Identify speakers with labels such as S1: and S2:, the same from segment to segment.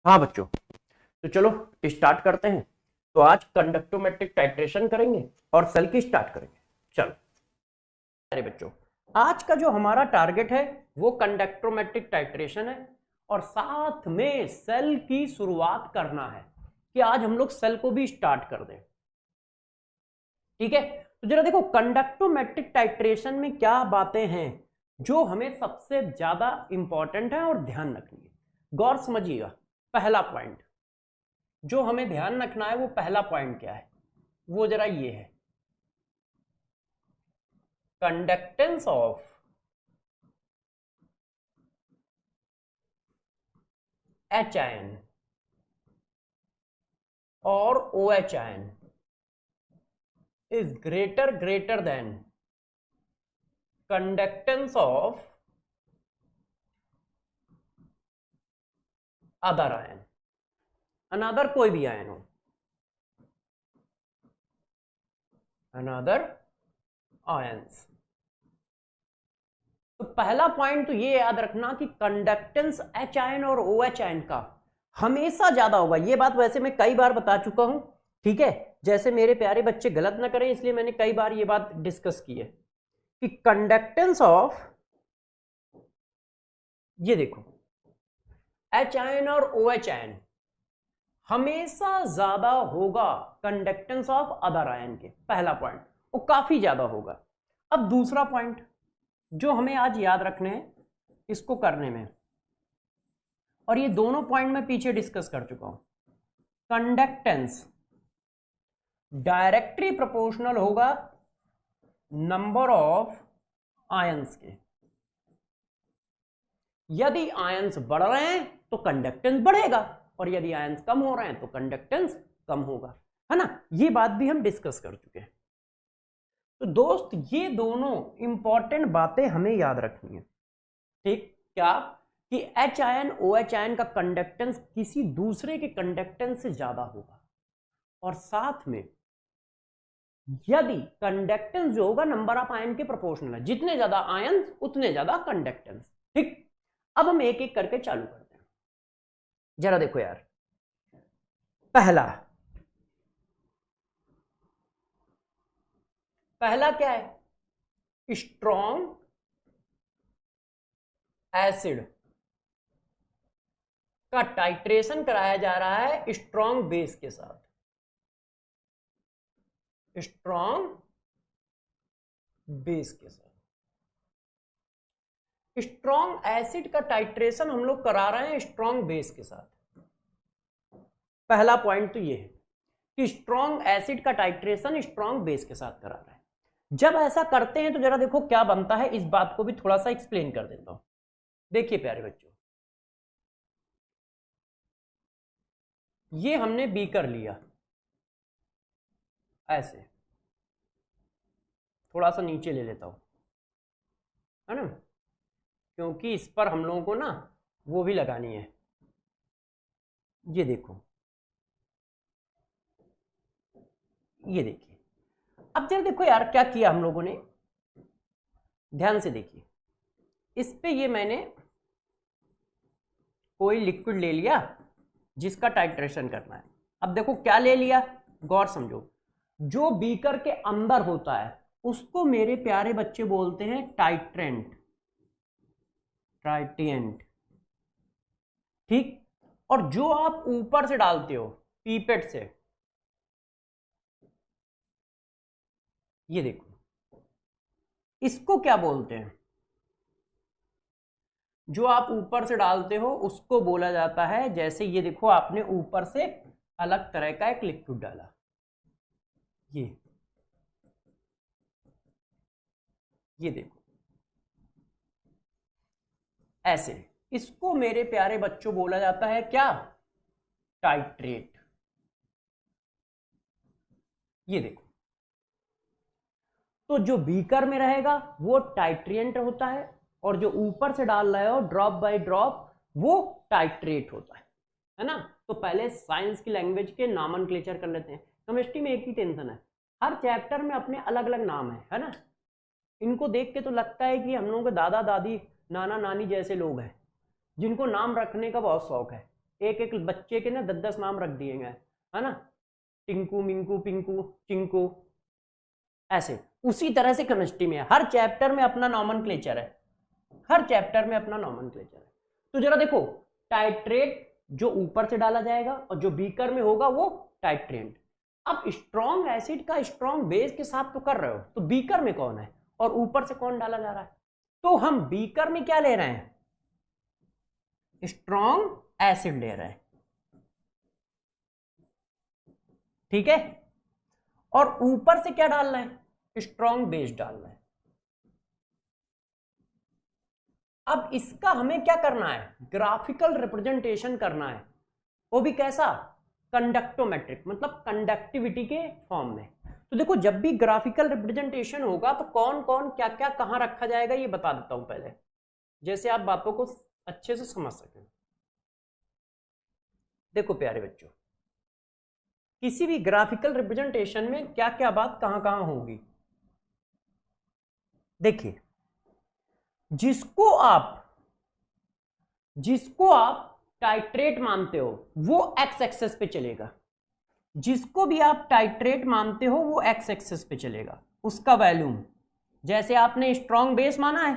S1: हाँ बच्चों, तो चलो स्टार्ट करते हैं। तो आज कंडक्टोमेट्रिक टाइट्रेशन करेंगे और सेल की स्टार्ट करेंगे। चलो अरे बच्चों, आज का जो हमारा टारगेट है वो कंडक्टोमेट्रिक टाइट्रेशन है और साथ में सेल की शुरुआत करना है कि आज हम लोग सेल को भी स्टार्ट कर दें। ठीक है, तो जरा देखो कंडक्टोमेट्रिक टाइट्रेशन में क्या बातें हैं जो हमें सबसे ज्यादा इंपॉर्टेंट है और ध्यान रखनी है। गौर समझिएगा, पहला पॉइंट जो हमें ध्यान रखना है वो पहला पॉइंट क्या है, वो जरा ये है, कंडक्टेंस ऑफ एच आयन और O H ion is greater than conductance of other ion, another कोई भी आयन हो, another ions। तो पहला पॉइंट तो ये याद रखना कि कंडक्टेंस एच आयन और ओ एच आयन का हमेशा ज्यादा होगा। ये बात वैसे मैं कई बार बता चुका हूं, ठीक है, जैसे मेरे प्यारे बच्चे गलत ना करें इसलिए मैंने कई बार ये बात डिस्कस की है कि कंडक्टेंस ऑफ, ये देखो एच आयन और ओ एच आयन हमेशा ज्यादा होगा कंडक्टेंस ऑफ अदर आयन के। पहला पॉइंट वो काफी ज्यादा होगा। अब दूसरा पॉइंट जो हमें आज याद रखने हैं इसको करने में, और ये दोनों पॉइंट मैं पीछे डिस्कस कर चुका हूं, कंडक्टेंस डायरेक्टली प्रोपोर्शनल होगा नंबर ऑफ आयंस के। यदि आयंस बढ़ रहे हैं तो कंडक्टेंस बढ़ेगा और यदि आयंस कम हो रहे हैं तो कंडक्टेंस कम होगा, है ना। ये बात भी हम डिस्कस कर चुके हैं। तो दोस्त ये दोनों इंपॉर्टेंट बातें हमें याद रखनी है, ठीक। क्या कि H ion O H ion का कंडक्टेंस किसी दूसरे के कंडक्टेंस से ज्यादा होगा और साथ में यदि कंडक्टेंस जो होगा नंबर ऑफ आयन के प्रोपोर्शनल है, जितने ज्यादा आयन उतने ज्यादा कंडक्टेंस, ठीक। अब हम एक एक करके चालू करते हैं। जरा देखो यार, पहला क्या है, स्ट्रॉन्ग एसिड का टाइट्रेशन कराया जा रहा है स्ट्रॉन्ग बेस के साथ। स्ट्रॉन्ग बेस के साथ स्ट्रॉन्ग एसिड का टाइट्रेशन हम लोग करा रहे हैं स्ट्रॉन्ग बेस के साथ। पहला पॉइंट तो ये है कि स्ट्रॉन्ग एसिड का टाइट्रेशन स्ट्रॉन्ग बेस के साथ करा रहा है। जब ऐसा करते हैं तो जरा देखो क्या बनता है, इस बात को भी थोड़ा सा एक्सप्लेन कर देता हूं। देखिए प्यारे बच्चों, ये हमने बीकर लिया, ऐसे थोड़ा सा नीचे ले लेता हूं, है ना, क्योंकि इस पर हम लोगों को ना वो भी लगानी है। ये देखो, ये देखिए, अब जरा देखो यार क्या किया हम लोगों ने, ध्यान से देखिए। इस पे ये मैंने कोई लिक्विड ले लिया जिसका टाइट्रेशन करना है। अब देखो क्या ले लिया, गौर समझो, जो बीकर के अंदर होता है उसको मेरे प्यारे बच्चे बोलते हैं टाइट्रेंट, ट्राइटेंट, ठीक। और जो आप ऊपर से डालते हो पीपेट से, ये देखो, इसको क्या बोलते हैं, जो आप ऊपर से डालते हो उसको बोला जाता है, जैसे ये देखो आपने ऊपर से अलग तरह का एक लिक्विड डाला, ये देखो ऐसे, इसको मेरे प्यारे बच्चों बोला जाता है क्या, टाइट्रेट। ये देखो, तो जो बीकर में रहेगा वो टाइट्रिएंट होता है और जो ऊपर से डाल रहे हो ड्रॉप बाय ड्रॉप वो टाइट्रेट होता है ना। तो पहले साइंस की लैंग्वेज के नॉमेनक्लेचर कर लेते हैं। केमिस्ट्री में एक ही टेंशन है, हर चैप्टर में अपने अलग अलग नाम है ना। इनको देख के तो लगता है कि हम लोगों के दादा दादी नाना नानी जैसे लोग हैं जिनको नाम रखने का बहुत शौक है। एक एक बच्चे के ना 10-10 नाम रख दिए गए, है ना, टिंकू, मिंकू, पिंकू, चिंकू, ऐसे। उसी तरह से केमिस्ट्री में है, हर चैप्टर में अपना नॉमेनक्लेचर है, हर चैप्टर में अपना नॉमेनक्लेचर है। तो जरा देखो, टाइट्रेट जो ऊपर से डाला जाएगा और जो बीकर में होगा वो टाइट्रेंट। अब स्ट्रॉन्ग एसिड का स्ट्रॉन्ग बेस के साथ तो कर रहे हो, तो बीकर में कौन है और ऊपर से कौन डाला जा रहा है? तो हम बीकर में क्या ले रहे हैं? स्ट्रॉन्ग एसिड ले रहे हैं, ठीक है, और ऊपर से क्या डाल रहे हैं? स्ट्रॉन्ग बेस डाल रहे हैं। अब इसका हमें क्या करना है? ग्राफिकल रिप्रेजेंटेशन करना है, वो भी कैसा? कंडक्टोमेट्रिक, मतलब कंडक्टिविटी के फॉर्म में। तो देखो, जब भी ग्राफिकल रिप्रेजेंटेशन होगा तो कौन कौन क्या क्या कहां रखा जाएगा ये बता देता हूं पहले, जैसे आप बातों को अच्छे से समझ सकें। देखो प्यारे बच्चों, किसी भी ग्राफिकल रिप्रेजेंटेशन में क्या क्या बात कहां कहां होगी। देखिए, जिसको आप टाइट्रेट मानते हो वो एक्स एक्सेस पे चलेगा, जिसको भी आप टाइट्रेट मानते हो वो एक्स एक्सेस पे चलेगा, उसका वैल्यूम। जैसे आपने स्ट्रॉन्ग बेस माना है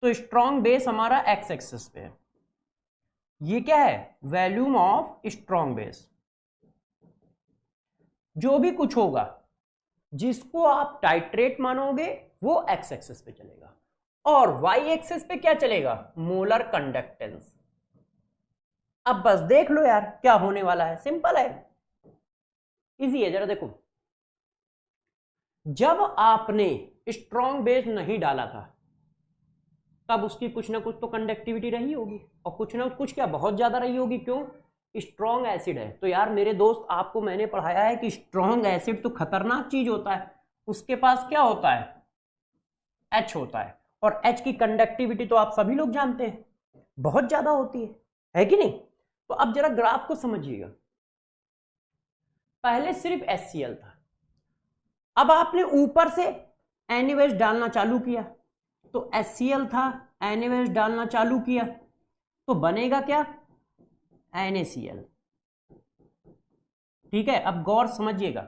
S1: तो स्ट्रॉन्ग बेस हमारा एक्स एक्सेस पे है, ये क्या है? Volume of strong base. जो भी कुछ होगा जिसको आप टाइट्रेट मानोगे वो एक्स एक्सेस पे चलेगा, और वाई एक्सेस पे क्या चलेगा? Molar conductance. अब बस देख लो यार क्या होने वाला है, सिंपल है, इजी है। जरा देखो, जब आपने स्ट्रॉन्ग बेस नहीं डाला था तब उसकी कुछ ना कुछ तो कंडक्टिविटी रही होगी, और कुछ ना कुछ क्या बहुत ज्यादा रही होगी। क्यों? स्ट्रॉन्ग एसिड है। तो यार मेरे दोस्त, आपको मैंने पढ़ाया है कि स्ट्रॉन्ग एसिड तो खतरनाक चीज होता है, उसके पास क्या होता है? H होता है, और H की कंडक्टिविटी तो आप सभी लोग जानते हैं, बहुत ज्यादा होती है कि नहीं? तो अब जरा ग्राफ को समझिएगा, पहले सिर्फ HCl था, अब आपने ऊपर से NaOH डालना चालू किया, तो HCl था, NaOH डालना चालू किया तो बनेगा क्या? NaCl, ठीक है। अब गौर समझिएगा,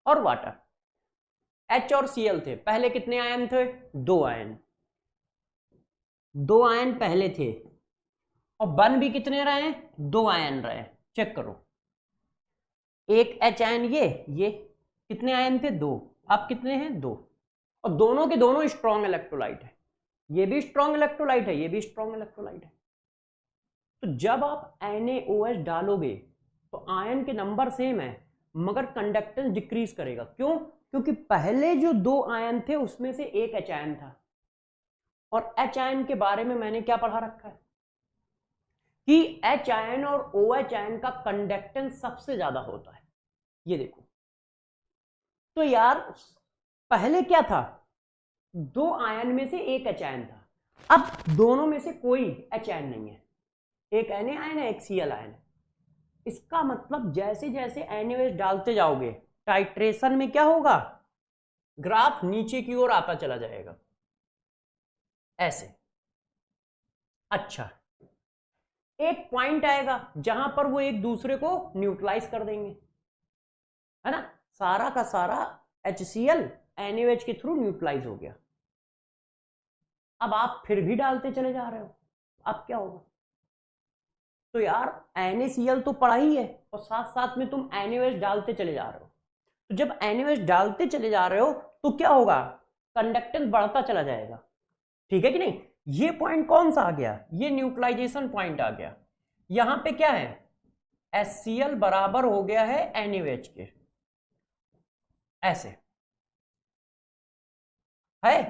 S1: और वाटर, H और Cl थे, पहले कितने आयन थे? 2 आयन, 2 आयन पहले थे, और बन भी कितने रहे? 2 आयन रहे। चेक करो, एक H आयन, ये कितने आयन थे? 2, अब कितने हैं? 2, और दोनों के दोनों स्ट्रॉन्ग इलेक्ट्रोलाइट है, ये भी स्ट्रॉन्ग इलेक्ट्रोलाइट है, ये भी स्ट्रॉन्ग इलेक्ट्रोलाइट है। तो जब आप NaOH डालोगे तो आयन के नंबर सेम है मगर कंडक्टेंस डिक्रीज करेगा। क्यों? क्योंकि पहले जो 2 आयन थे उसमें से एक H आयन था, और H आयन के बारे में मैंने क्या पढ़ा रखा है कि H आयन और OH आयन का कंडक्टेंस सबसे ज्यादा होता है। ये देखो, तो यार पहले क्या था? 2 आयन में से एक H आयन था, अब दोनों में से कोई H आयन नहीं है, एक Na आयन है, एक Cl आयन है। इसका मतलब जैसे जैसे NaOH डालते जाओगे टाइट्रेशन में क्या होगा? ग्राफ नीचे की ओर आता चला जाएगा, ऐसे। अच्छा, एक पॉइंट आएगा जहां पर वो एक दूसरे को न्यूट्रलाइज कर देंगे, है ना, सारा का सारा HCl NaOH के थ्रू न्यूट्रलाइज हो गया। अब आप फिर भी डालते चले जा रहे हो, अब क्या होगा? तो यार NaCl तो पढ़ा ही है, और साथ साथ में तुम NaOH डालते चले जा रहे हो, तो जब NaOH डालते चले जा रहे हो तो क्या होगा? कंडक्टेंस बढ़ता चला जाएगा, ठीक है कि नहीं? ये पॉइंट कौन सा आ गया? ये न्यूट्रलाइजेशन पॉइंट आ गया। यहां पे क्या है? HCl बराबर हो गया है NaOH के, ऐसे है।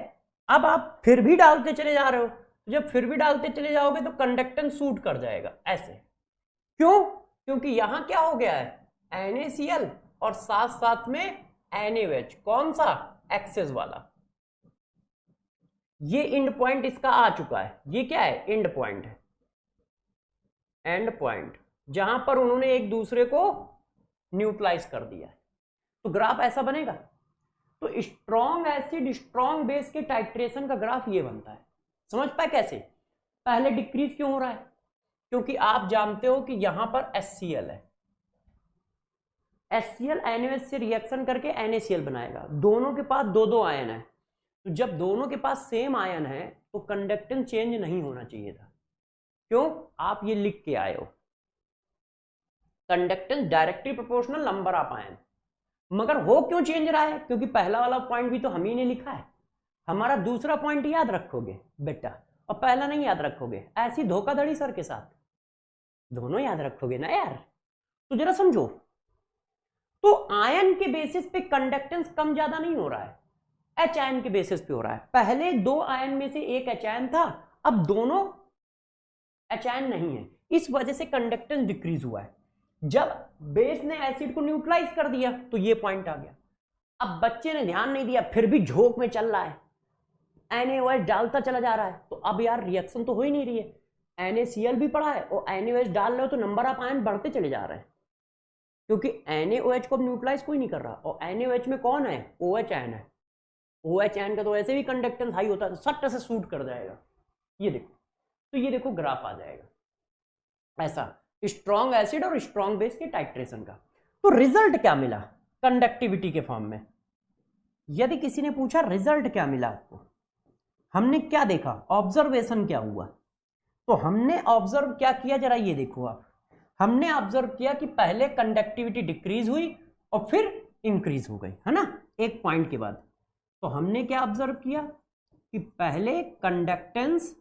S1: अब आप फिर भी डालते चले जा रहे हो, जब फिर भी डालते चले जाओगे तो कंडक्टेंस सूट कर जाएगा, ऐसे। क्यों? क्योंकि यहां क्या हो गया है? NaCl और साथ साथ में NaOH, कौन सा? एक्सेस वाला। ये एंड पॉइंट इसका आ चुका है, ये क्या है? एंड पॉइंट है, एंड पॉइंट, जहां पर उन्होंने एक दूसरे को न्यूट्रलाइज कर दिया है। तो ग्राफ ऐसा बनेगा। तो स्ट्रॉन्ग एसिड स्ट्रॉन्ग बेस के टाइट्रेशन का ग्राफ ये बनता है। समझ पाए कैसे? पहले डिक्रीज क्यों हो रहा है? क्योंकि आप जानते हो कि यहां पर HCl है, HCl NaOH से रिएक्शन करके NaCl बनाएगा। दोनों के पास दो दो आयन है, तो जब दोनों के पास सेम आयन है तो कंडक्टेंस चेंज नहीं होना चाहिए था। क्यों? आप ये लिख के आए हो, conductance directly proportional number of ion. मगर हो क्यों चेंज रहा है? क्योंकि पहला वाला पॉइंट भी तो हम ही ने लिखा है। हमारा दूसरा पॉइंट याद रखोगे बेटा, और पहला नहीं याद रखोगे, ऐसी धोखाधड़ी सर के साथ। दोनों याद रखोगे ना यार, तो जरा समझो। तो आयन के बेसिस पे कंडक्टेंस कम ज्यादा नहीं हो रहा है, एच आयन के बेसिस पे हो रहा है। पहले दो आयन में से एक एच आयन था, अब दोनों एच आयन नहीं है, इस वजह से कंडक्टेंस डिक्रीज हुआ है। जब बेस ने एसिड को न्यूट्रलाइज कर दिया तो ये पॉइंट आ गया। अब बच्चे ने ध्यान नहीं दिया, फिर भी झोंक में चल रहा है, NaOH डालता चला जा रहा है, तो अब यार रिएक्शन तो हो ही नहीं रही है। NaCl भी पड़ा है और NaOH डाल रहे हो तो नंबर ऑफ आयन बढ़ते चले जा रहे हैं, क्योंकि NaOH को न्यूट्रलाइज कोई नहीं कर रहा। और NaOH में कौन है? OH आयन है। OH आयन का तो ऐसे भी कंडक्टेंस हाई होता है, तो सट से शूट कर जाएगा। ये देखो, तो ये देखो ग्राफ आ जाएगा ऐसा, स्ट्रॉन्ग एसिड और स्ट्रॉन्ग बेस के टाइट्रेशन का। तो रिजल्ट क्या मिला कंडक्टिविटी के फॉर्म में? यदि किसी ने पूछा रिजल्ट क्या मिला आपको, हमने क्या देखा, ऑब्जर्वेशन क्या हुआ, तो हमने ऑब्जर्व क्या किया, जरा ये देखो आप। हमने ऑब्जर्व किया कि पहले कंडक्टिविटी डिक्रीज हुई और फिर इंक्रीज हो गई, है ना, एक पॉइंट के बाद। तो हमने क्या ऑब्जर्व किया कि पहले conductance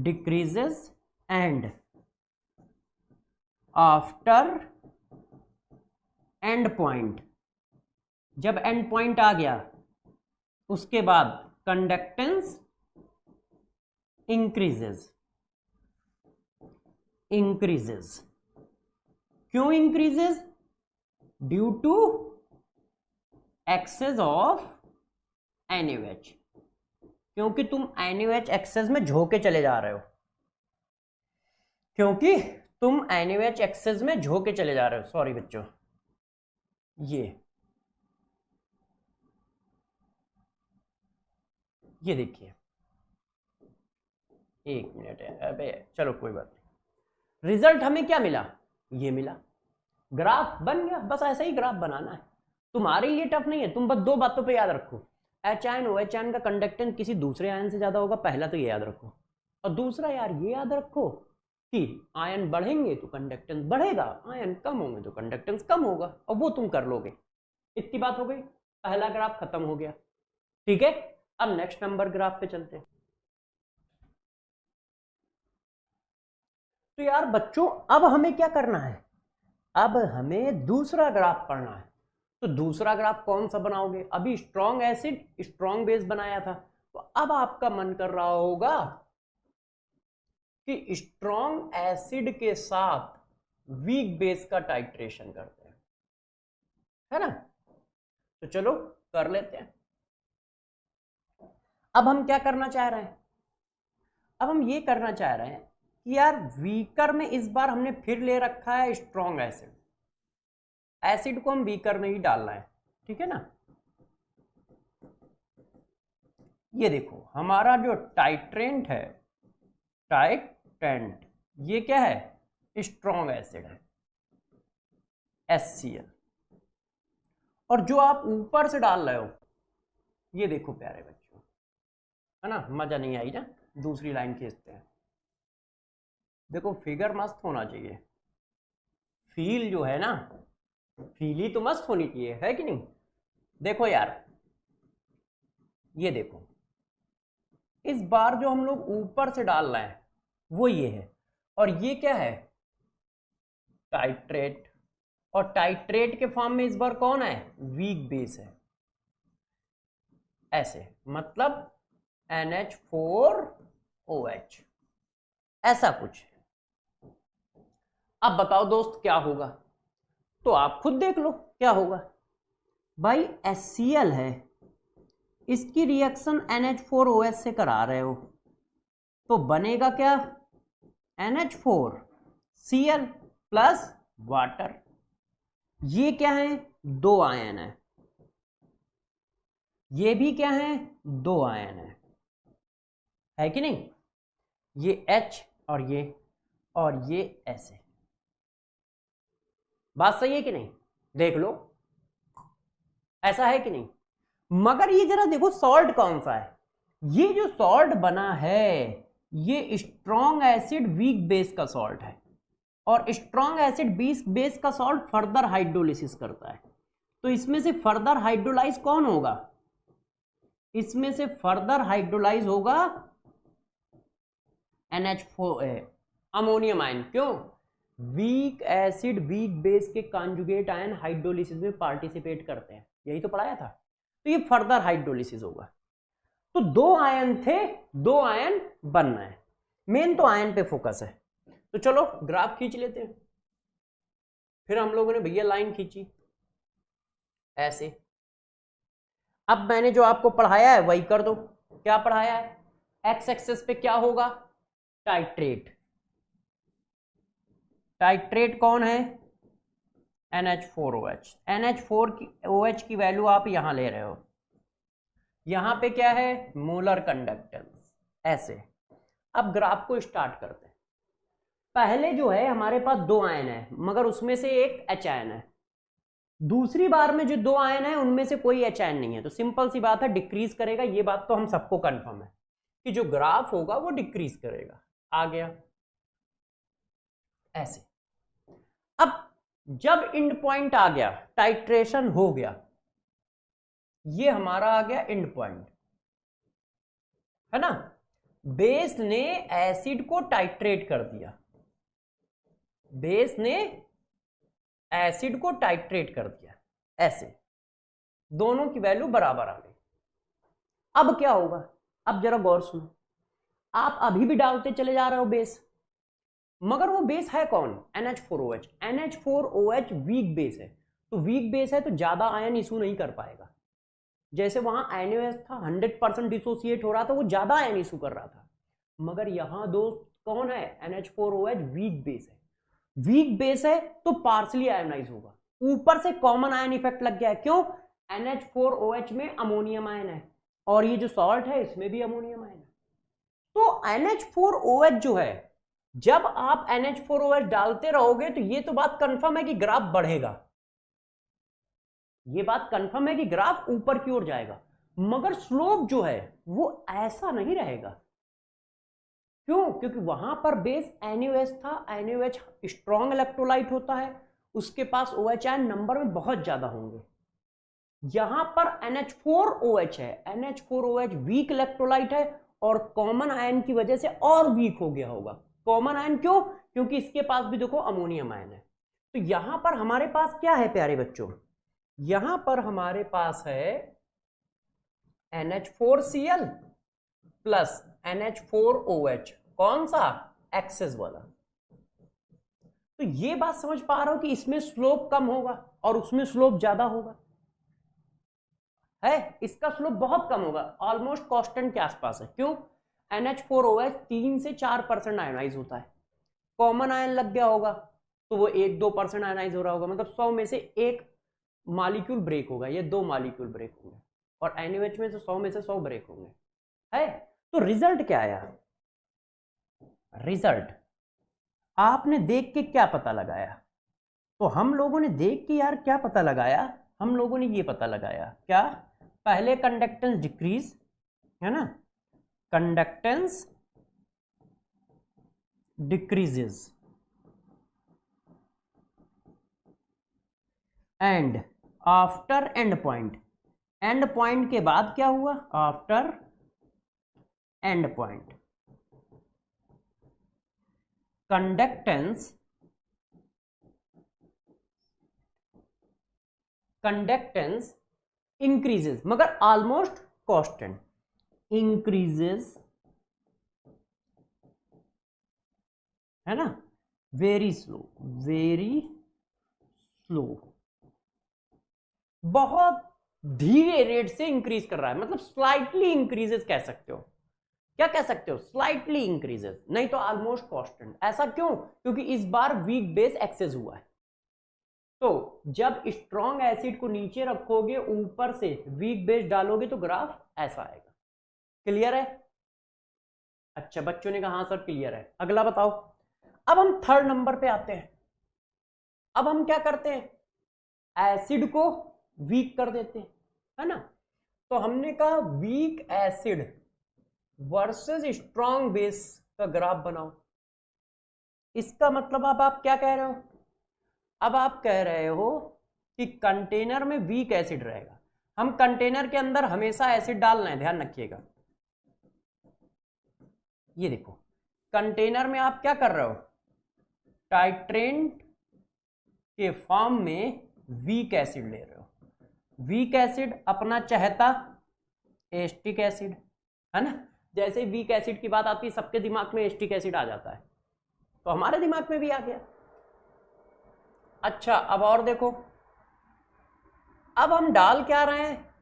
S1: decreases and after end point, जब एंड पॉइंट आ गया उसके बाद कंडक्टेंस इंक्रीजेस। क्यों increases? Due to excess of NaOH, क्योंकि तुम NaOH एक्सेस में झोंके चले जा रहे हो, सॉरी बच्चों, ये देखिए, एक मिनट है, अबे चलो कोई बात नहीं। रिजल्ट हमें क्या मिला? ये मिला, ग्राफ बन गया। बस ऐसा ही ग्राफ बनाना है, तुम्हारे लिए टफ नहीं है। तुम बस दो बातों पे याद रखो, एच आयन OH आयन का कंडक्टेंस किसी दूसरे आयन से ज्यादा होगा, पहला तो ये याद रखो। और दूसरा यार ये याद रखो कि आयन बढ़ेंगे तो कंडक्टेंस बढ़ेगा, आयन कम होंगे तो कंडक्टेंस कम होगा, और वो तुम कर लोगे। इतनी बात हो गई, पहला ग्राफ खत्म हो गया। ठीक है, अब नेक्स्ट नंबर ग्राफ पे चलते हैं। तो यार बच्चों अब हमें क्या करना है? अब हमें दूसरा ग्राफ पढ़ना है। तो दूसरा ग्राफ कौन सा बनाओगे? अभी स्ट्रॉन्ग एसिड स्ट्रॉन्ग बेस बनाया था, तो अब आपका मन कर रहा होगा कि स्ट्रॉन्ग एसिड के साथ वीक बेस का टाइट्रेशन करते हैं, है ना? तो चलो कर लेते हैं। अब हम क्या करना चाह रहे हैं? अब हम ये करना चाह रहे हैं कि यार वीकर में इस बार हमने फिर ले रखा है स्ट्रॉन्ग एसिड, एसिड को हम बीकर में ही डालना है, ठीक है ना? ये देखो हमारा जो टाइट्रेंट है, टाइट्रेंट, ये क्या है? स्ट्रॉन्ग एसिड है, HCl। और जो आप ऊपर से डाल रहे हो, ये देखो प्यारे बच्चों, है ना? मजा नहीं आई ना? दूसरी लाइन खींचते हैं। देखो फिगर मस्त होना चाहिए, फील जो है ना, फील ही तो मस्त होनी चाहिए, है कि नहीं? देखो यार, ये देखो, इस बार जो हम लोग ऊपर से डाल रहे हैं वो ये है, और ये क्या है? टाइट्रेट। और टाइट्रेट के फॉर्म में इस बार कौन है? वीक बेस है, ऐसे, मतलब NH4OH, ऐसा कुछ। अब बताओ दोस्त क्या होगा? तो आप खुद देख लो क्या होगा। भाई HCl है, इसकी रिएक्शन NH4OH से करा रहे हो, तो बनेगा क्या? NH4Cl plus water. ये क्या है? दो आयन है, ये भी क्या है, 2 आयन है कि नहीं, ये H और ये ऐसे। बात सही है कि नहीं, देख लो ऐसा है कि नहीं। मगर ये जरा देखो सॉल्ट कौन सा है, ये जो सॉल्ट बना है ये स्ट्रॉन्ग एसिड वीक बेस का सॉल्ट है, और स्ट्रॉन्ग एसिड बेस का सॉल्ट फर्दर हाइड्रोलिसिस करता है। तो इसमें से फर्दर हाइड्रोलाइज कौन होगा, इसमें से फर्दर हाइड्रोलाइज होगा NH4 अमोनियम आयन। क्यों, वीक एसिड वीक बेस के कॉन्जुगेट आयन हाइड्रोलिसिस में पार्टिसिपेट करते हैं, यही तो पढ़ाया था। तो ये फर्दर हाइड्रोलिसिस होगा। तो 2 आयन थे, 2 आयन बनना है, मेन तो आयन पे फोकस है। तो चलो ग्राफ खींच लेते हैं। फिर हम लोगों ने भैया लाइन खींची ऐसे। अब मैंने जो आपको पढ़ाया है वही कर दो। क्या पढ़ाया है, एक्स एक्सिस पे क्या होगा, टाइट्रेट। टाइट्रेट कौन है, NH4OH। NH4OH की वैल्यू आप यहां ले रहे हो, यहां पे क्या है, मोलर कंडक्टेंस ऐसे। अब ग्राफ को स्टार्ट करते हैं। पहले जो है हमारे पास 2 आयन है, मगर उसमें से एक H आयन है। दूसरी बार में जो 2 आयन है उनमें से कोई H आयन नहीं है, तो सिंपल सी बात है डिक्रीज करेगा। ये बात तो हम सबको कंफर्म है कि जो ग्राफ होगा वो डिक्रीज करेगा। आ गया ऐसे। अब जब एंड पॉइंट आ गया, टाइट्रेशन हो गया, ये हमारा आ गया एंड पॉइंट, है ना। बेस ने एसिड को टाइट्रेट कर दिया, बेस ने एसिड को टाइट्रेट कर दिया ऐसे, दोनों की वैल्यू बराबर आ गई। अब क्या होगा, अब जरा गौर सुनो। आप अभी भी डालते चले जा रहे हो बेस, मगर वो बेस है कौन, NH4OH। NH4OH वीक बेस है, तो वीक बेस है तो ज्यादा आयन इशू नहीं कर पाएगा। जैसे वहां NaOH था 100% डिसोसिएट हो रहा था, वो ज्यादा आयन इशू कर रहा था। मगर यहां दोस्त कौन है, NH4OH वीक बेस है। वीक बेस है तो पार्सली आयनाइज होगा, ऊपर से कॉमन आयन इफेक्ट लग गया है। क्यों, NH4OH में अमोनियम आयन है, और ये जो सॉल्ट है इसमें भी अमोनियम आयन है। तो NH4OH जो है, जब आप NH4OH डालते रहोगे तो ये तो बात कंफर्म है कि ग्राफ बढ़ेगा, ये बात कंफर्म है कि ग्राफ ऊपर की ओर जाएगा। मगर स्लोप जो है वो ऐसा नहीं रहेगा। क्यों, क्योंकि वहां पर बेस NaOH था, NaOH स्ट्रॉन्ग इलेक्ट्रोलाइट होता है, उसके पास OH आयन नंबर में बहुत ज्यादा होंगे। यहां पर NH4OH है, NH4OH वीक इलेक्ट्रोलाइट है, और कॉमन आयन की वजह से और वीक हो गया होगा। कॉमन आयन क्यों, क्योंकि इसके पास भी देखो अमोनियम आयन है। तो यहां पर हमारे पास क्या है प्यारे बच्चों, यहां पर हमारे पास है NH4Cl प्लस NH4OH, कौन सा, एक्सेस वाला। तो ये बात समझ पा रहा हो कि इसमें स्लोप कम होगा और उसमें स्लोप ज्यादा होगा, है इसका स्लोप बहुत कम होगा, ऑलमोस्ट कांस्टेंट के आसपास है। क्यों, NH4OH 3 से 4% आयनाइज होता है, कॉमन आयन लग गया होगा तो वो 1-2% आयनाइज हो रहा होगा, मतलब 100 में से 1 मॉलिक्यूल ब्रेक होगा, ये 2 मॉलिक्यूल ब्रेक होंगे, और NaOH में से 100 में से 100 ब्रेक होंगे, है। तो रिजल्ट क्या आया, रिजल्ट आपने देख के क्या पता लगाया, तो हम लोगों ने देख के यार क्या पता लगाया, हम लोगों ने ये पता लगाया क्या, पहले कंडक्टेंस डिक्रीज, है ना, conductance decreases, and after end point, and point के बाद क्या हुआ, after end point conductance increases, मगर ऑलमोस्ट कांस्टेंट, इंक्रीजेस, है ना, वेरी स्लो, बहुत धीरे रेट से इंक्रीज कर रहा है, मतलब स्लाइटली इंक्रीजेस कह सकते हो, क्या कह सकते हो, स्लाइटली इंक्रीजेस, नहीं तो ऑलमोस्ट कांस्टेंट। ऐसा क्यों, क्योंकि इस बार वीक बेस एक्सेस हुआ है, तो जब स्ट्रॉन्ग एसिड को नीचे रखोगे, ऊपर से वीक बेस डालोगे तो ग्राफ ऐसा आएगा। क्लियर है? अच्छा, बच्चों ने कहा हाँ सर क्लियर है। अगला बताओ। अब हम थर्ड नंबर पे आते हैं। अब हम क्या करते हैं, एसिड को वीक कर देते हैं, है ना। तो हमने कहा weak acid versus strong base का ग्राफ बनाओ। इसका मतलब अब आप क्या कह रहे हो, अब आप कह रहे हो कि कंटेनर में वीक एसिड रहेगा। हम कंटेनर के अंदर हमेशा एसिड डालना है, ध्यान रखिएगा। ये देखो, कंटेनर में आप क्या कर रहे हो, टाइट्रेंट के फॉर्म में वीक एसिड ले रहे हो। वीक एसिड अपना चहेता एस्टिक एसिड, है ना। जैसे वीक एसिड की बात आती है सबके दिमाग में एस्टिक एसिड आ जाता है, तो हमारे दिमाग में भी आ गया। अच्छा, अब और देखो, अब हम डाल क्या रहे हैं,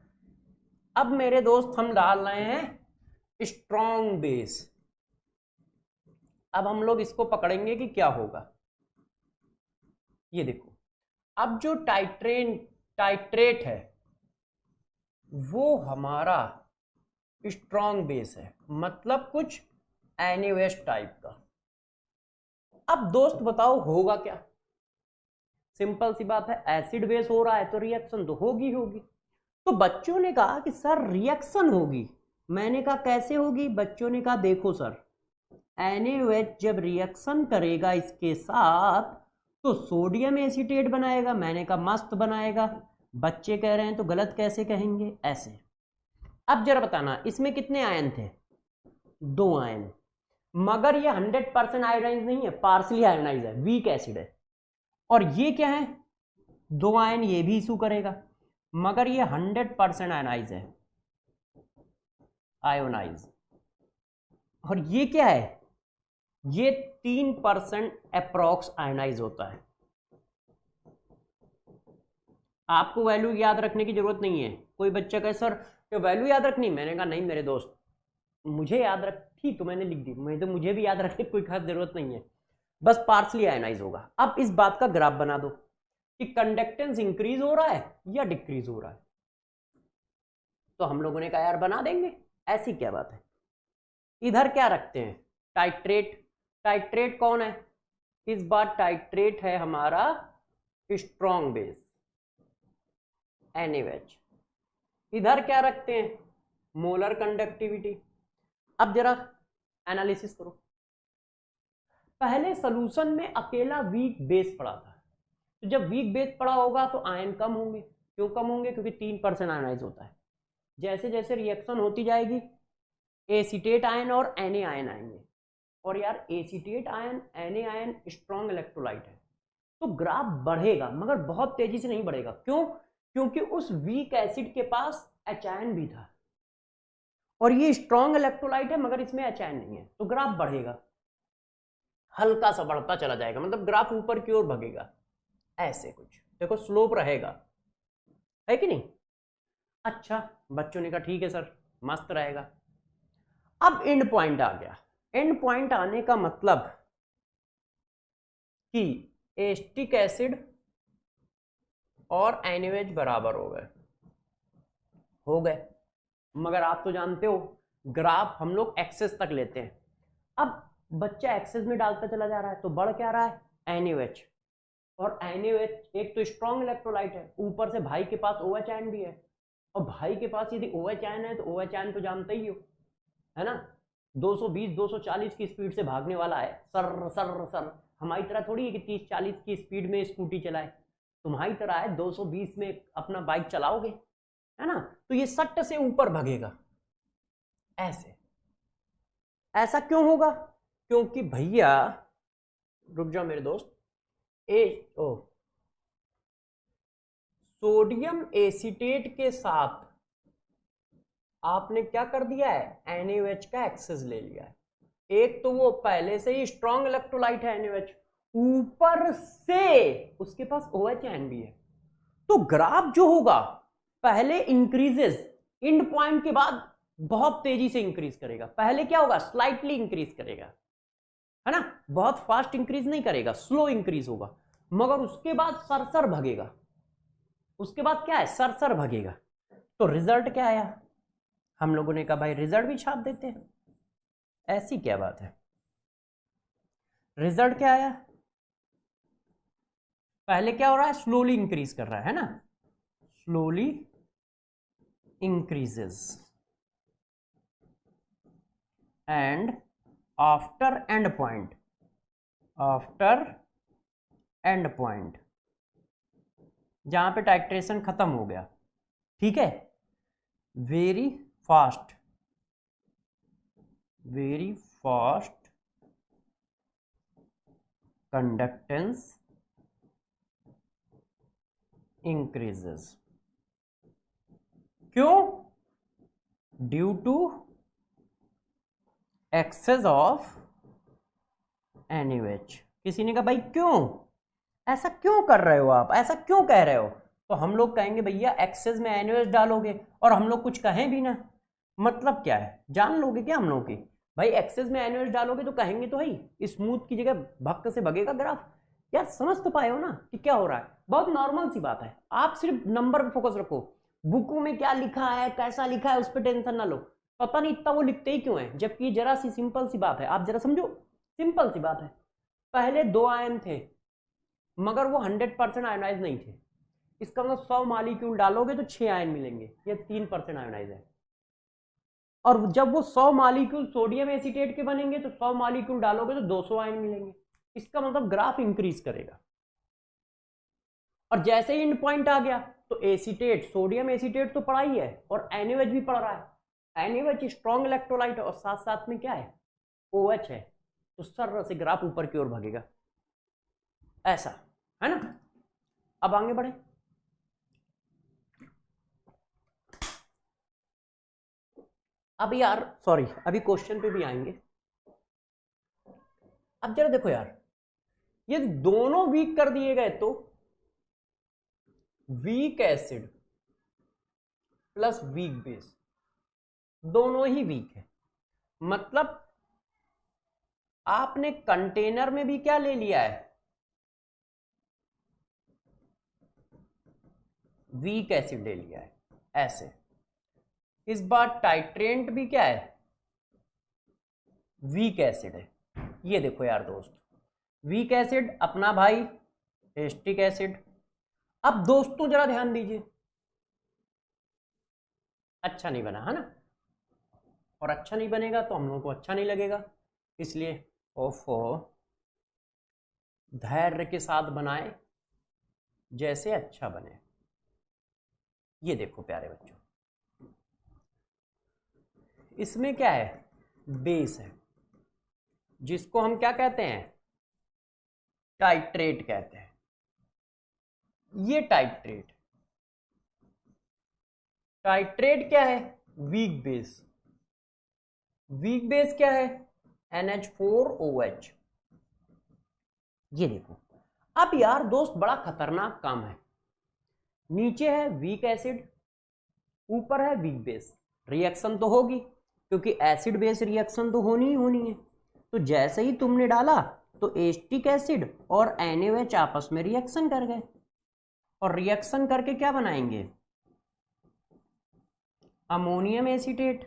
S1: अब मेरे दोस्त हम डाल रहे हैं स्ट्रॉन्ग बेस। अब हम लोग इसको पकड़ेंगे कि क्या होगा। ये देखो, अब जो टाइट्रेट है वो हमारा स्ट्रॉन्ग बेस है, मतलब कुछ NaOH टाइप का। अब दोस्त बताओ होगा क्या, सिंपल सी बात है, एसिड बेस हो रहा है तो रिएक्शन तो होगी। तो बच्चों ने कहा कि सर रिएक्शन होगी। मैंने कहा कैसे होगी, बच्चों ने कहा देखो सर, NaOH जब रिएक्शन करेगा इसके साथ तो सोडियम एसीटेट बनाएगा। मैंने कहा मस्त बनाएगा। बच्चे कह रहे हैं तो गलत कैसे कहेंगे, ऐसे। अब जरा बताना, इसमें कितने आयन थे, 2 आयन, मगर ये 100% आयोनाइज नहीं है, पार्सली आयोनाइज है, वीक एसिड है। और ये क्या है, 2 आयन, ये भी इशू करेगा, मगर ये 100% आयोनाइज है, आयोनाइज। और ये क्या है, ये 3% अप्रॉक्स आयोनाइज होता है। आपको वैल्यू याद रखने की जरूरत नहीं है। कोई बच्चा कहे सर तो वैल्यू याद रखनी, मैंने कहा नहीं मेरे दोस्त, मुझे याद रखी तो मैंने लिख दी, मुझे भी याद रखने की कोई खास जरूरत नहीं है, बस पार्सली आयोनाइज होगा। अब इस बात का ग्राफ बना दो कि कंडक्टेंस इंक्रीज हो रहा है या डिक्रीज हो रहा है। तो हम लोगों ने कहा यार बना देंगे, ऐसी क्या बात है। इधर क्या रखते हैं, टाइट्रेट कौन है, इस बार टाइट्रेट है हमारा स्ट्रॉन्ग बेस NaOH। इधर क्या रखते हैं, मोलर कंडक्टिविटी। अब जरा एनालिसिस करो, पहले सॉल्यूशन में अकेला वीक बेस पड़ा था, तो जब वीक बेस पड़ा होगा तो आयन कम होंगे। क्यों कम होंगे, क्योंकि 3% आयनाइज होता है। जैसे जैसे रिएक्शन होती जाएगी एसीटेट आयन और Na आयन आएंगे, और यार acetate ion Na ion strong electrolyte है, तो ग्राफ बढ़ेगा, मगर बहुत तेजी से नहीं बढ़ेगा। क्यों, क्योंकि उस वीक एसिड के पास H आयन भी था, और ये स्ट्रॉन्ग इलेक्ट्रोलाइट है मगर इसमें H आयन नहीं है, तो ग्राफ बढ़ेगा, हल्का सा बढ़ता चला जाएगा, मतलब ग्राफ ऊपर की ओर भगेगा, ऐसे कुछ देखो स्लोप रहेगा, है कि नहीं। अच्छा, बच्चों ने कहा ठीक है सर मस्त रहेगा। अब एंड पॉइंट आ गया। एंड पॉइंट आने का मतलब कि एस्टिक एसिड और NaOH बराबर हो गए, मगर आप तो जानते हो ग्राफ हम लोग एक्सेस तक लेते हैं। अब बच्चा एक्सेस में डालता चला जा रहा है तो बढ़ क्या रहा है, NaOH। और NaOH एक तो स्ट्रॉन्ग इलेक्ट्रोलाइट है, ऊपर से भाई के पास OH आयन भी है, और भाई के पास यदि OH आयन है तो OH आयन तो जानते ही हो, है ना, 220-240 की स्पीड से भागने वाला है, सर सर सर। हमारी तरह थोड़ी है कि 30-40 की स्पीड में स्कूटी चलाए, तुम्हारी तरह है 220 में अपना बाइक चलाओगे, है ना। तो ये सट्ट से ऊपर भागेगा, ऐसे। ऐसा क्यों होगा, क्योंकि भैया रुक जाओ मेरे दोस्त, सोडियम एसीटेट के साथ आपने क्या कर दिया है, NaOH का एक्सेस ले लिया है। एक तो वो पहले से ही स्ट्रॉन्ग इलेक्ट्रोलाइट है NaOH, ऊपर से उसके पास OH आयन भी है, तो ग्राफ जो होगा पहले इंक्रीजेस, एंड पॉइंट के बाद बहुत तेजी से इंक्रीज करेगा। पहले क्या होगा, स्लाइटली इंक्रीज करेगा, है ना, बहुत फास्ट इंक्रीज नहीं करेगा, स्लो इंक्रीज होगा। मगर उसके बाद सरसर भगेगा, उसके बाद क्या है, सरसर भगेगा। तो रिजल्ट क्या आया, हम लोगों ने कहा भाई रिजल्ट भी छाप देते हैं, ऐसी क्या बात है। रिजल्ट क्या आया, पहले क्या हो रहा है, स्लोली इंक्रीज कर रहा है ना, slowly increases and after end point, after end point जहां पे टाइट्रेशन खत्म हो गया, ठीक है, very fast, very fast conductance increases. क्यों, due to excess of NaOH। किसी ने कहा भाई क्यों, ऐसा क्यों कर रहे हो आप, ऐसा क्यों कह रहे हो, तो हम लोग कहेंगे भैया एक्सेस में NaOH डालोगे और हम लोग कुछ कहें भी ना, मतलब क्या है, जान लोगे क्या हम लोग की, भाई एक्सेस में NaOH डालोगे तो कहेंगे तो भाई स्मूथ की जगह भक्त से भगेगा ग्राफ। यार समझ तो पाए हो ना कि क्या हो रहा है, बहुत नॉर्मल सी बात है, आप सिर्फ नंबर पे फोकस रखो, बुकों में क्या लिखा है कैसा लिखा है उस पर टेंशन ना लो, पता नहीं इतना वो लिखते ही क्यों है, जबकि जरा सी सिंपल सी बात है, आप जरा समझो, सिंपल सी बात है। पहले 2 आयन थे मगर वो 100% आयोनाइज नहीं थे, इसका मतलब 100 मॉलिक्यूल डालोगे तो 6 आयन मिलेंगे, ये 3% आयोनाइज है। और जब वो 100 मॉलिक्यूल सोडियम एसीटेट के बनेंगे तो 100 मॉलिक्यूल डालोगे तो 200 आयन मिलेंगे, इसका मतलब ग्राफ इंक्रीज करेगा। और जैसे ही एंड पॉइंट आ गया तो एसीटेट, सोडियम एसीटेट तो पड़ा ही है और NaOH भी पड़ रहा है, NaOH स्ट्रॉन्ग इलेक्ट्रोलाइट है और साथ साथ में क्या है, OH है, तो सर से ग्राफ ऊपर की ओर भागेगा, ऐसा है ना। अब आगे बढ़े, अब यार सॉरी अभी क्वेश्चन पे भी आएंगे। अब जरा देखो यार, ये दोनों वीक कर दिए गए तो weak acid plus weak base दोनों ही वीक है, मतलब आपने कंटेनर में भी क्या ले लिया है, वीक एसिड ले लिया है ऐसे। इस बार टाइट्रेंट भी क्या है, वीक एसिड है। ये देखो यार दोस्त, वीक एसिड अपना भाई एस्टिक एसिड। अब दोस्तों जरा ध्यान दीजिए, अच्छा नहीं बना है ना, और अच्छा नहीं बनेगा तो हम लोगों को अच्छा नहीं लगेगा, इसलिए ओफो धैर्य के साथ बनाए जैसे अच्छा बने। ये देखो प्यारे बच्चों, इसमें क्या है, बेस है जिसको हम क्या कहते हैं, टाइट्रेट कहते हैं। ये टाइट्रेट, टाइट्रेट क्या है, वीक बेस, वीक बेस क्या है, NH4OH। ये देखो, अब यार दोस्त बड़ा खतरनाक काम है, नीचे है वीक एसिड, ऊपर है वीक बेस, रिएक्शन तो होगी क्योंकि एसिड बेस रिएक्शन तो होनी ही होनी है। तो जैसे ही तुमने डाला तो एस्टिक एसिड और NaOH आपस में रिएक्शन कर गए, और रिएक्शन करके क्या बनाएंगे, अमोनियम एसीटेट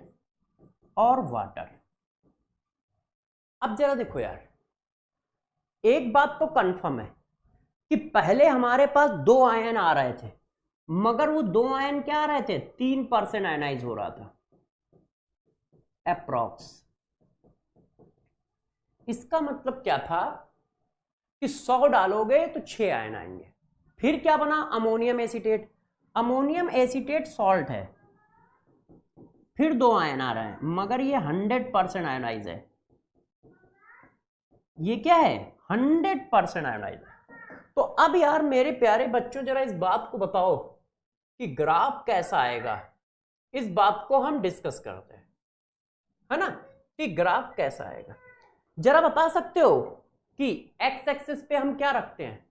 S1: और वाटर। अब जरा देखो यार, एक बात तो कंफर्म है कि पहले हमारे पास 2 आयन आ रहे थे मगर वो 2 आयन क्या आ रहे थे, 3% आयनाइज हो रहा था अप्रॉक्स। इसका मतलब क्या था कि 100 डालोगे तो 6 आयन आएंगे। फिर क्या बना, ammonium acetate, ammonium acetate salt है, फिर 2 आयन आ रहे हैं मगर ये 100% आयनाइज है। ये क्या है, 100% आयनाइज है। तो अब यार मेरे प्यारे बच्चों जरा इस बात को बताओ कि ग्राफ कैसा आएगा, इस बात को हम डिस्कस करते हैं, है ना, कि ग्राफ कैसा आएगा। जरा बता सकते हो कि एक्स एक्सिस पे हम क्या रखते हैं,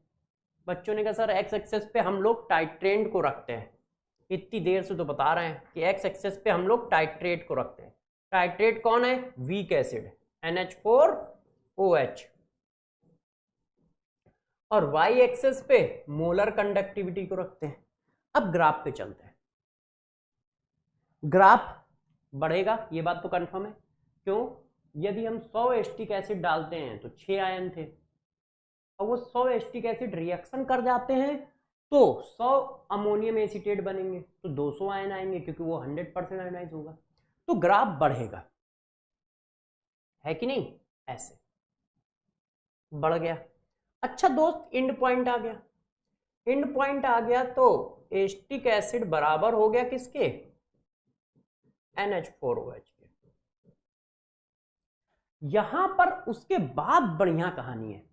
S1: बच्चों ने कहा सर एक्स एक्सिस पे हम लोग टाइट्रेंट को रखते हैं, इतनी देर से तो बता रहे हैं कि एक्स एक्सिस पे हम लोग टाइट्रेट को रखते हैं। टाइट्रेट कौन है, वीक एसिड NH4OH। और वाई एक्सेस पे मोलर कंडक्टिविटी को रखते हैं। अब ग्राफ पे चलते हैं। ग्राफ बढ़ेगा, ये बात तो कंफर्म है। क्यों? यदि हम 100 एसिटिक एसिड डालते हैं तो 6 आयन थे, और वो 100 एसिटिक एसिड रिएक्शन कर जाते हैं तो 100 अमोनियम एसीटेट बनेंगे, तो 200 आयन आएंगे क्योंकि वो 100% आयनाइज होगा। तो ग्राफ बढ़ेगा, है कि नहीं? ऐसे बढ़ गया। अच्छा दोस्त, एंड पॉइंट आ गया। एंड पॉइंट आ गया तो एसिटिक एसिड बराबर हो गया किसके? NH4OH के। यहां पर उसके बाद बढ़िया कहानी है।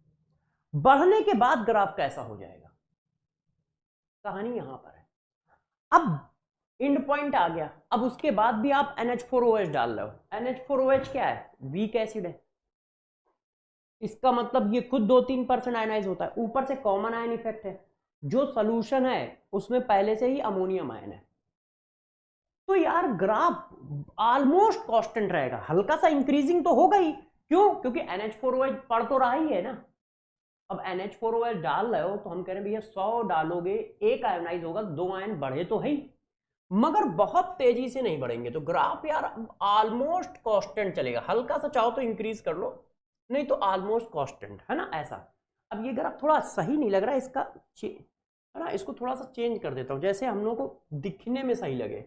S1: बढ़ने के बाद ग्राफ कैसा हो जाएगा, कहानी यहां पर है। अब एंड पॉइंट आ गया, अब उसके बाद भी आप NH4OH डाल रहे हो। NH4OH क्या है? वीक एसिड है। इसका मतलब ये खुद 2-3% आयनाइज होता है, ऊपर से कॉमन आयन इफेक्ट है। जो सोल्यूशन है उसमें पहले से ही अमोनियम आयन है। तो यार ग्राफ ऑलमोस्ट कांस्टेंट रहेगा, हल्का सा इंक्रीजिंग तो होगा ही। क्यों? क्योंकि NH4OH पढ़ तो रहा ही है ना। अब NH4OH डाल रहे हो तो हम कह रहे हैं भैया 100 डालोगे, एक आयनाइज होगा, 2 आयन बढ़े तो है ही, मगर बहुत तेजी से नहीं बढ़ेंगे। तो ग्राफ यार ऑलमोस्ट कांस्टेंट चलेगा, हल्का सा चाहो तो इंक्रीज कर लो, नहीं तो ऑलमोस्ट कांस्टेंट है ना, ऐसा। अब ये ग्राफ थोड़ा सही नहीं लग रहा है, इसका है ना, इसको थोड़ा सा चेंज कर देता हूं, जैसे हम लोग को दिखने में सही लगे।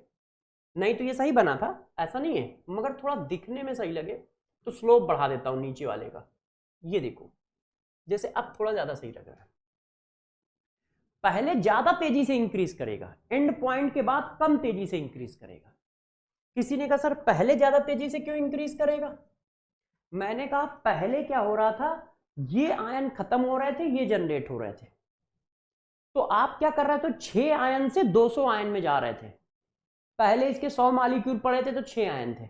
S1: नहीं तो ये सही बना था, ऐसा नहीं है, मगर थोड़ा दिखने में सही लगे तो स्लोप बढ़ा देता हूं नीचे वाले का। ये देखो, जैसे अब थोड़ा ज्यादा सही लग रहा है। पहले ज्यादा तेजी से इंक्रीज करेगा, एंड पॉइंट के बाद कम तेजी से इंक्रीज करेगा। किसी ने कहा सर पहले ज्यादा तेजी से क्यों इंक्रीज करेगा? मैंने कहा पहले क्या हो रहा था, ये आयन खत्म हो रहे थे, ये जनरेट हो रहे थे, तो आप क्या कर रहे थे? 6 आयन से 200 आयन में जा रहे थे। पहले इसके 100 मॉलिक्यूल पड़े थे तो 6 आयन थे।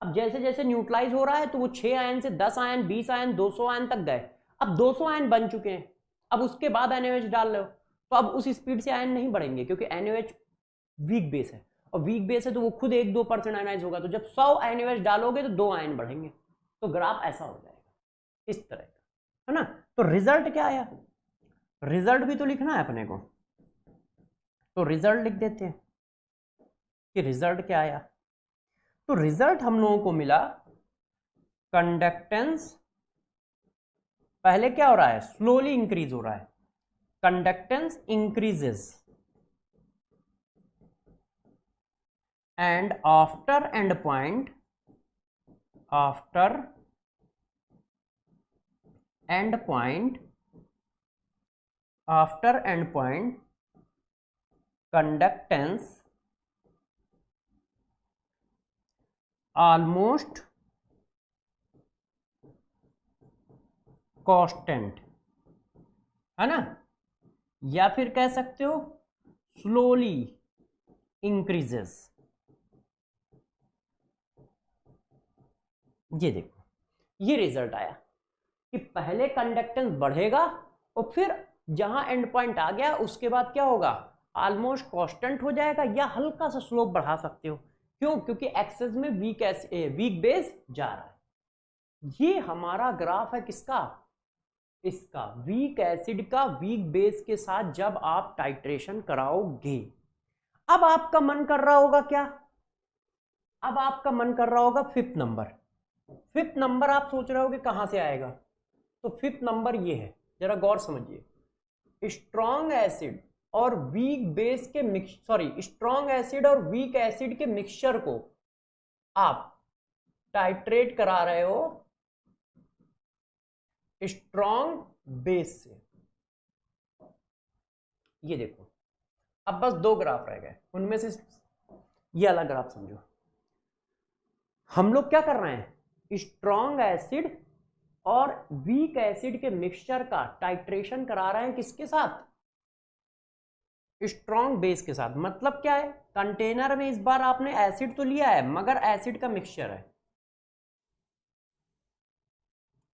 S1: अब जैसे जैसे न्यूट्रलाइज हो रहा है तो वो 6 आयन से 10 आयन, 20 आयन, 200 आयन तक गए। अब 200 आयन बन चुके हैं, अब उसके बाद NaOH डाल रहे हो तो अब उस स्पीड से आयन नहीं बढ़ेंगे, क्योंकि NaOH वीक बेस है, और वीक बेस है तो वो खुद 1-2% आयनाइज होगा। तो जब 100 NaOH डालोगे तो 2 आयन बढ़ेंगे। तो ग्राफ ऐसा हो जाएगा, इस तरह का, है ना। तो रिजल्ट क्या आया? रिजल्ट भी तो लिखना है अपने को, तो रिजल्ट लिख देते हैं कि रिजल्ट क्या आया। तो रिजल्ट हम लोगों को मिला, कंडक्टेंस पहले क्या हो रहा है? स्लोली इंक्रीज हो रहा है, conductance increases, and after end point, after end point, after end point conductance almost constant, है ना, या फिर कह सकते हो स्लोली इंक्रीजेस। ये देखो, ये रिजल्ट आया कि पहले कंडक्टेंस बढ़ेगा और फिर जहां एंड पॉइंट आ गया उसके बाद क्या होगा? ऑलमोस्ट कांस्टेंट हो जाएगा, या हल्का सा स्लोप बढ़ा सकते हो। क्यों? क्योंकि एक्सेस में वीक बेस जा रहा है। ये हमारा ग्राफ है किसका? इसका, वीक एसिड का वीक बेस के साथ जब आप टाइट्रेशन कराओगे। अब आपका मन कर रहा होगा क्या? अब आपका मन कर रहा होगा फिफ्थ नंबर। फिफ्थ नंबर आप सोच रहे होगे कहां से आएगा? तो फिफ्थ नंबर ये है, जरा गौर समझिए। स्ट्रॉन्ग एसिड और वीक बेस के स्ट्रॉन्ग एसिड और वीक एसिड के मिक्सचर को आप टाइट्रेट करा रहे हो स्ट्रॉन्ग बेस से। ये देखो, अब बस 2 ग्राफ रह गए, उनमें से ये अलग ग्राफ समझो। हम लोग क्या कर रहे हैं? स्ट्रॉन्ग एसिड और वीक एसिड के मिक्सचर का टाइट्रेशन करा रहे हैं किसके साथ? स्ट्रॉन्ग बेस के साथ। मतलब क्या है? कंटेनर में इस बार आपने एसिड तो लिया है, मगर एसिड का मिक्सचर है।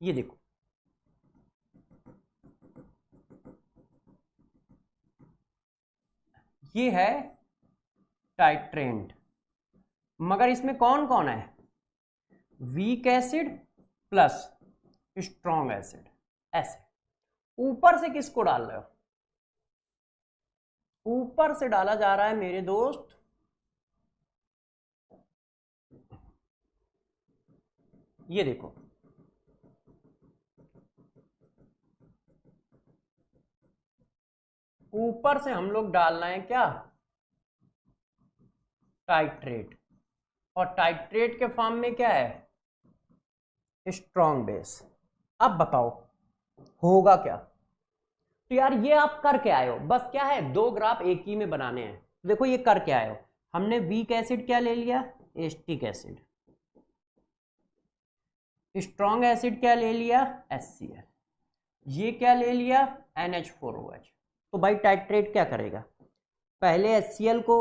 S1: ये देखो, ये है टाइट्रेंट, मगर इसमें कौन कौन है? Weak acid plus strong acid, ऐसे। ऊपर से किसको डाल रहे हो? ऊपर से डाला जा रहा है मेरे दोस्त ये देखो, ऊपर से हम लोग डाल रहे हैं क्या? टाइट्रेट। और टाइट्रेट के फॉर्म में क्या है? Strong base. अब बताओ होगा क्या? तो यार ये आप कर के आए हो, बस क्या है, दो ग्राफ एक ही में बनाने हैं। देखो ये कर के आए हो, हमने वीक एसिड क्या ले लिया? Acetic acid. स्ट्रॉन्ग एसिड क्या ले लिया? HCl। ये क्या ले लिया? NH4OH। तो भाई टाइट्रेट क्या करेगा? पहले HCl को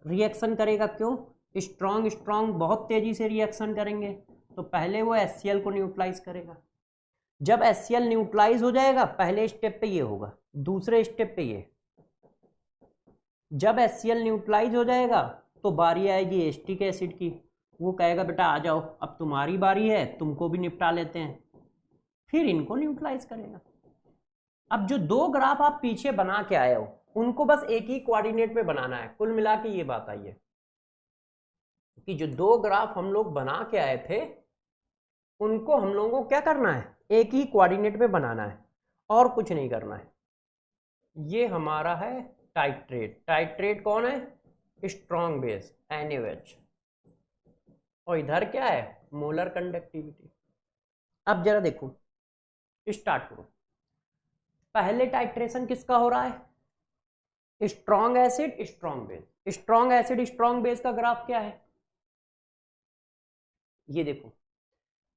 S1: रिएक्शन करेगा। क्यों? स्ट्रॉन्ग बहुत तेजी से रिएक्शन करेंगे, तो पहले वो HCl को न्यूट्रलाइज करेगा। जब HCl न्यूट्रलाइज हो जाएगा, पहले स्टेप पे ये होगा, दूसरे स्टेप पे ये। जब HCl न्यूट्रलाइज हो जाएगा तो बारी आएगी एस्टिक एसिड की। वो कहेगा बेटा आ जाओ, अब तुम्हारी बारी है, तुमको भी निपटा लेते हैं। फिर इनको न्यूट्रलाइज करेगा। अब जो दो ग्राफ आप पीछे बना के आए हो, उनको बस एक ही कोऑर्डिनेट में बनाना है। कुल मिला के ये बात आई है कि जो दो ग्राफ हम लोग बना के आए थे, उनको हम लोगों को क्या करना है? एक ही कोऑर्डिनेट में बनाना है और कुछ नहीं करना है। ये हमारा है टाइट्रेट। टाइट्रेट कौन है? Strong base NaOH। और इधर क्या है? Molar conductivity. अब जरा देखो, स्टार्ट करो। पहले टाइट्रेशन किसका हो रहा है? Strong acid strong base. Strong acid strong base का ग्राफ क्या है? ये देखो,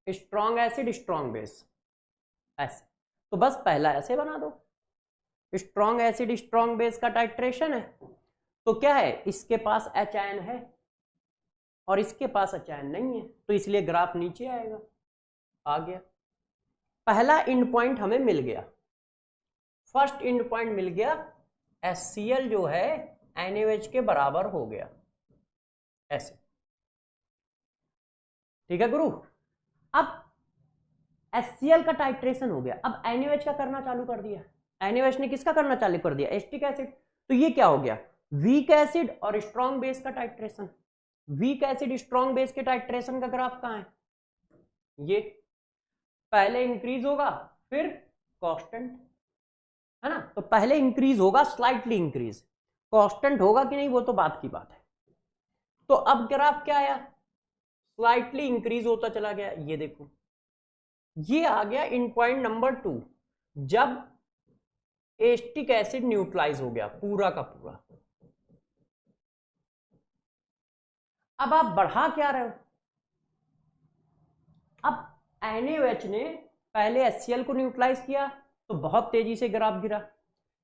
S1: स्ट्रॉन्ग एसिड स्ट्रॉन्ग बेस ऐसे। तो बस पहला ऐसे बना दो। स्ट्रॉन्ग एसिड स्ट्रॉन्ग बेस का टाइट्रेशन है, तो क्या है, इसके पास H आयन है और इसके पास H आयन नहीं है, तो इसलिए ग्राफ नीचे आएगा। आ गया, पहला इंड पॉइंट हमें मिल गया। फर्स्ट इंड पॉइंट मिल गया, HCl जो है NaOH के बराबर हो गया ऐसे। ठीक है गुरु। अब HCl का टाइट्रेशन हो गया, अब NaOH का करना चालू कर दिया। NaOH ने किसका करना चालू कर दिया? Acetic acid. तो ये क्या हो गया? वीक एसिड और स्ट्रॉन्ग बेस का titration. Weak acid strong base के टाइट्रेशन का ग्राफ कहां है? ये पहले इंक्रीज होगा फिर कांस्टेंट, है ना? तो पहले इंक्रीज होगा, स्लाइटली इंक्रीज। कांस्टेंट होगा कि नहीं वो तो बात की बात है। तो अब ग्राफ क्या आया? स्लाइटली इंक्रीज होता चला गया। ये देखो, ये आ गया इन पॉइंट नंबर 2, जब एस्टिक एसिड न्यूट्रलाइज हो गया पूरा का पूरा। अब आप बढ़ा क्या रहे हो? अब NaOH ने पहले HCl को न्यूट्रलाइज किया तो बहुत तेजी से ग्राफ गिरा।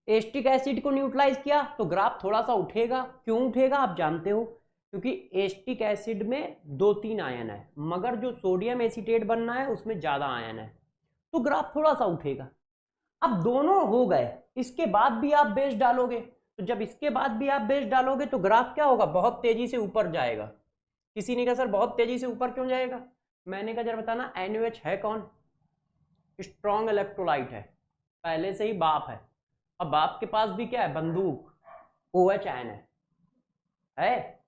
S1: एस्टिक एसिड को न्यूट्रलाइज किया तो ग्राफ थोड़ा सा उठेगा। क्यों उठेगा आप जानते हो? क्योंकि एस्टिक एसिड में 2-3 आयन है, मगर जो सोडियम एसीटेट बनना है उसमें ज्यादा आयन है, तो ग्राफ थोड़ा सा उठेगा। अब दोनों हो गए, इसके बाद भी आप बेस डालोगे, तो जब इसके बाद भी आप बेस डालोगे तो ग्राफ क्या होगा? बहुत तेजी से ऊपर जाएगा। किसी ने कहा सर बहुत तेजी से ऊपर क्यों जाएगा? मैंने कहा जरा बताना, NaOH है कौन? स्ट्रॉन्ग इलेक्ट्रोलाइट है, पहले से ही बाप है। अब बाप के पास भी क्या है? बंदूक, OH आयन है।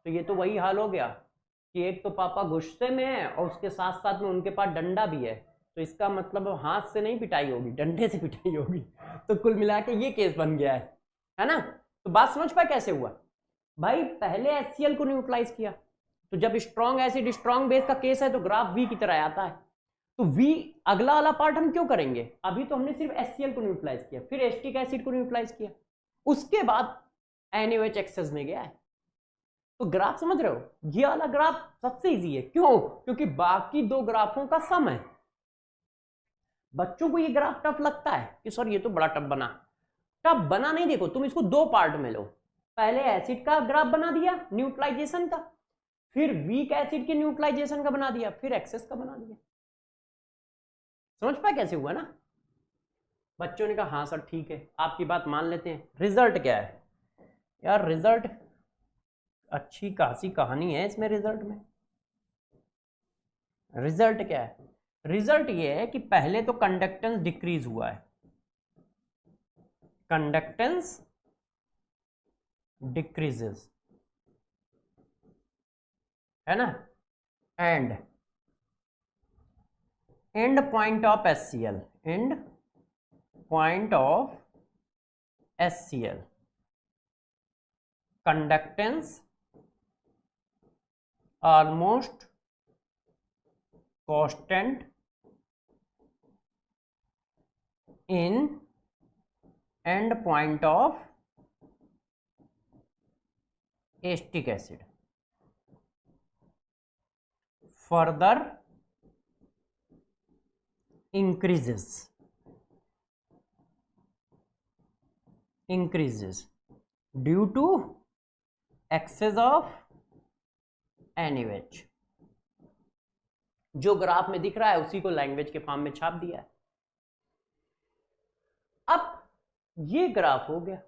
S1: तो ये तो वही हाल हो गया कि एक तो पापा गुस्से में है और उसके साथ साथ में उनके पास डंडा भी है, तो इसका मतलब हाथ से नहीं पिटाई होगी, डंडे से पिटाई होगी। तो कुल मिला के ये केस बन गया है ना? तो बात समझ पाए कैसे हुआ? भाई पहले HCl को न्यूट्रलाइज किया, तो जब स्ट्रॉन्ग एसिड स्ट्रॉन्ग बेस का केस है तो ग्राफ V की तरह आता है। तो V अगला वाला पार्ट हम क्यों करेंगे? अभी तो हमने सिर्फ HCl को न्यूट्रलाइज किया, फिर एस्टिक एसिड को न्यूट्रलाइज किया, उसके बाद NaOH एक्सेस में गया है। तो ग्राफ समझ रहे हो? ये वाला ग्राफ सबसे इजी है। क्यों? क्योंकि बाकी दो ग्राफों का सम है। बच्चों को ये ग्राफ टफ लगता है कि सर ये तो बड़ा टफ बना। टफ बना नहीं, देखो तुम इसको दो पार्ट में लो। पहले एसिड का ग्राफ बना दिया न्यूट्रलाइजेशन का, फिर वीक एसिड के न्यूट्रलाइजेशन का बना दिया, फिर एक्सेस का बना दिया। समझ पाए कैसे हुआ ना? बच्चों ने कहा हाँ सर ठीक है, आपकी बात मान लेते हैं। रिजल्ट क्या है यार? रिजल्ट अच्छी खासी कहानी है इसमें। रिजल्ट में रिजल्ट क्या है? रिजल्ट ये है कि पहले तो कंडक्टेंस डिक्रीज हुआ है, कंडक्टेंस डिक्रीजेस, है ना, and and point of HCl, and point of HCl conductance almost constant in and point of acetic acid, further increases due to excess of NaOH। जो ग्राफ में दिख रहा है उसी को लैंग्वेज के फॉर्म में छाप दिया है। अब ये ग्राफ हो गया।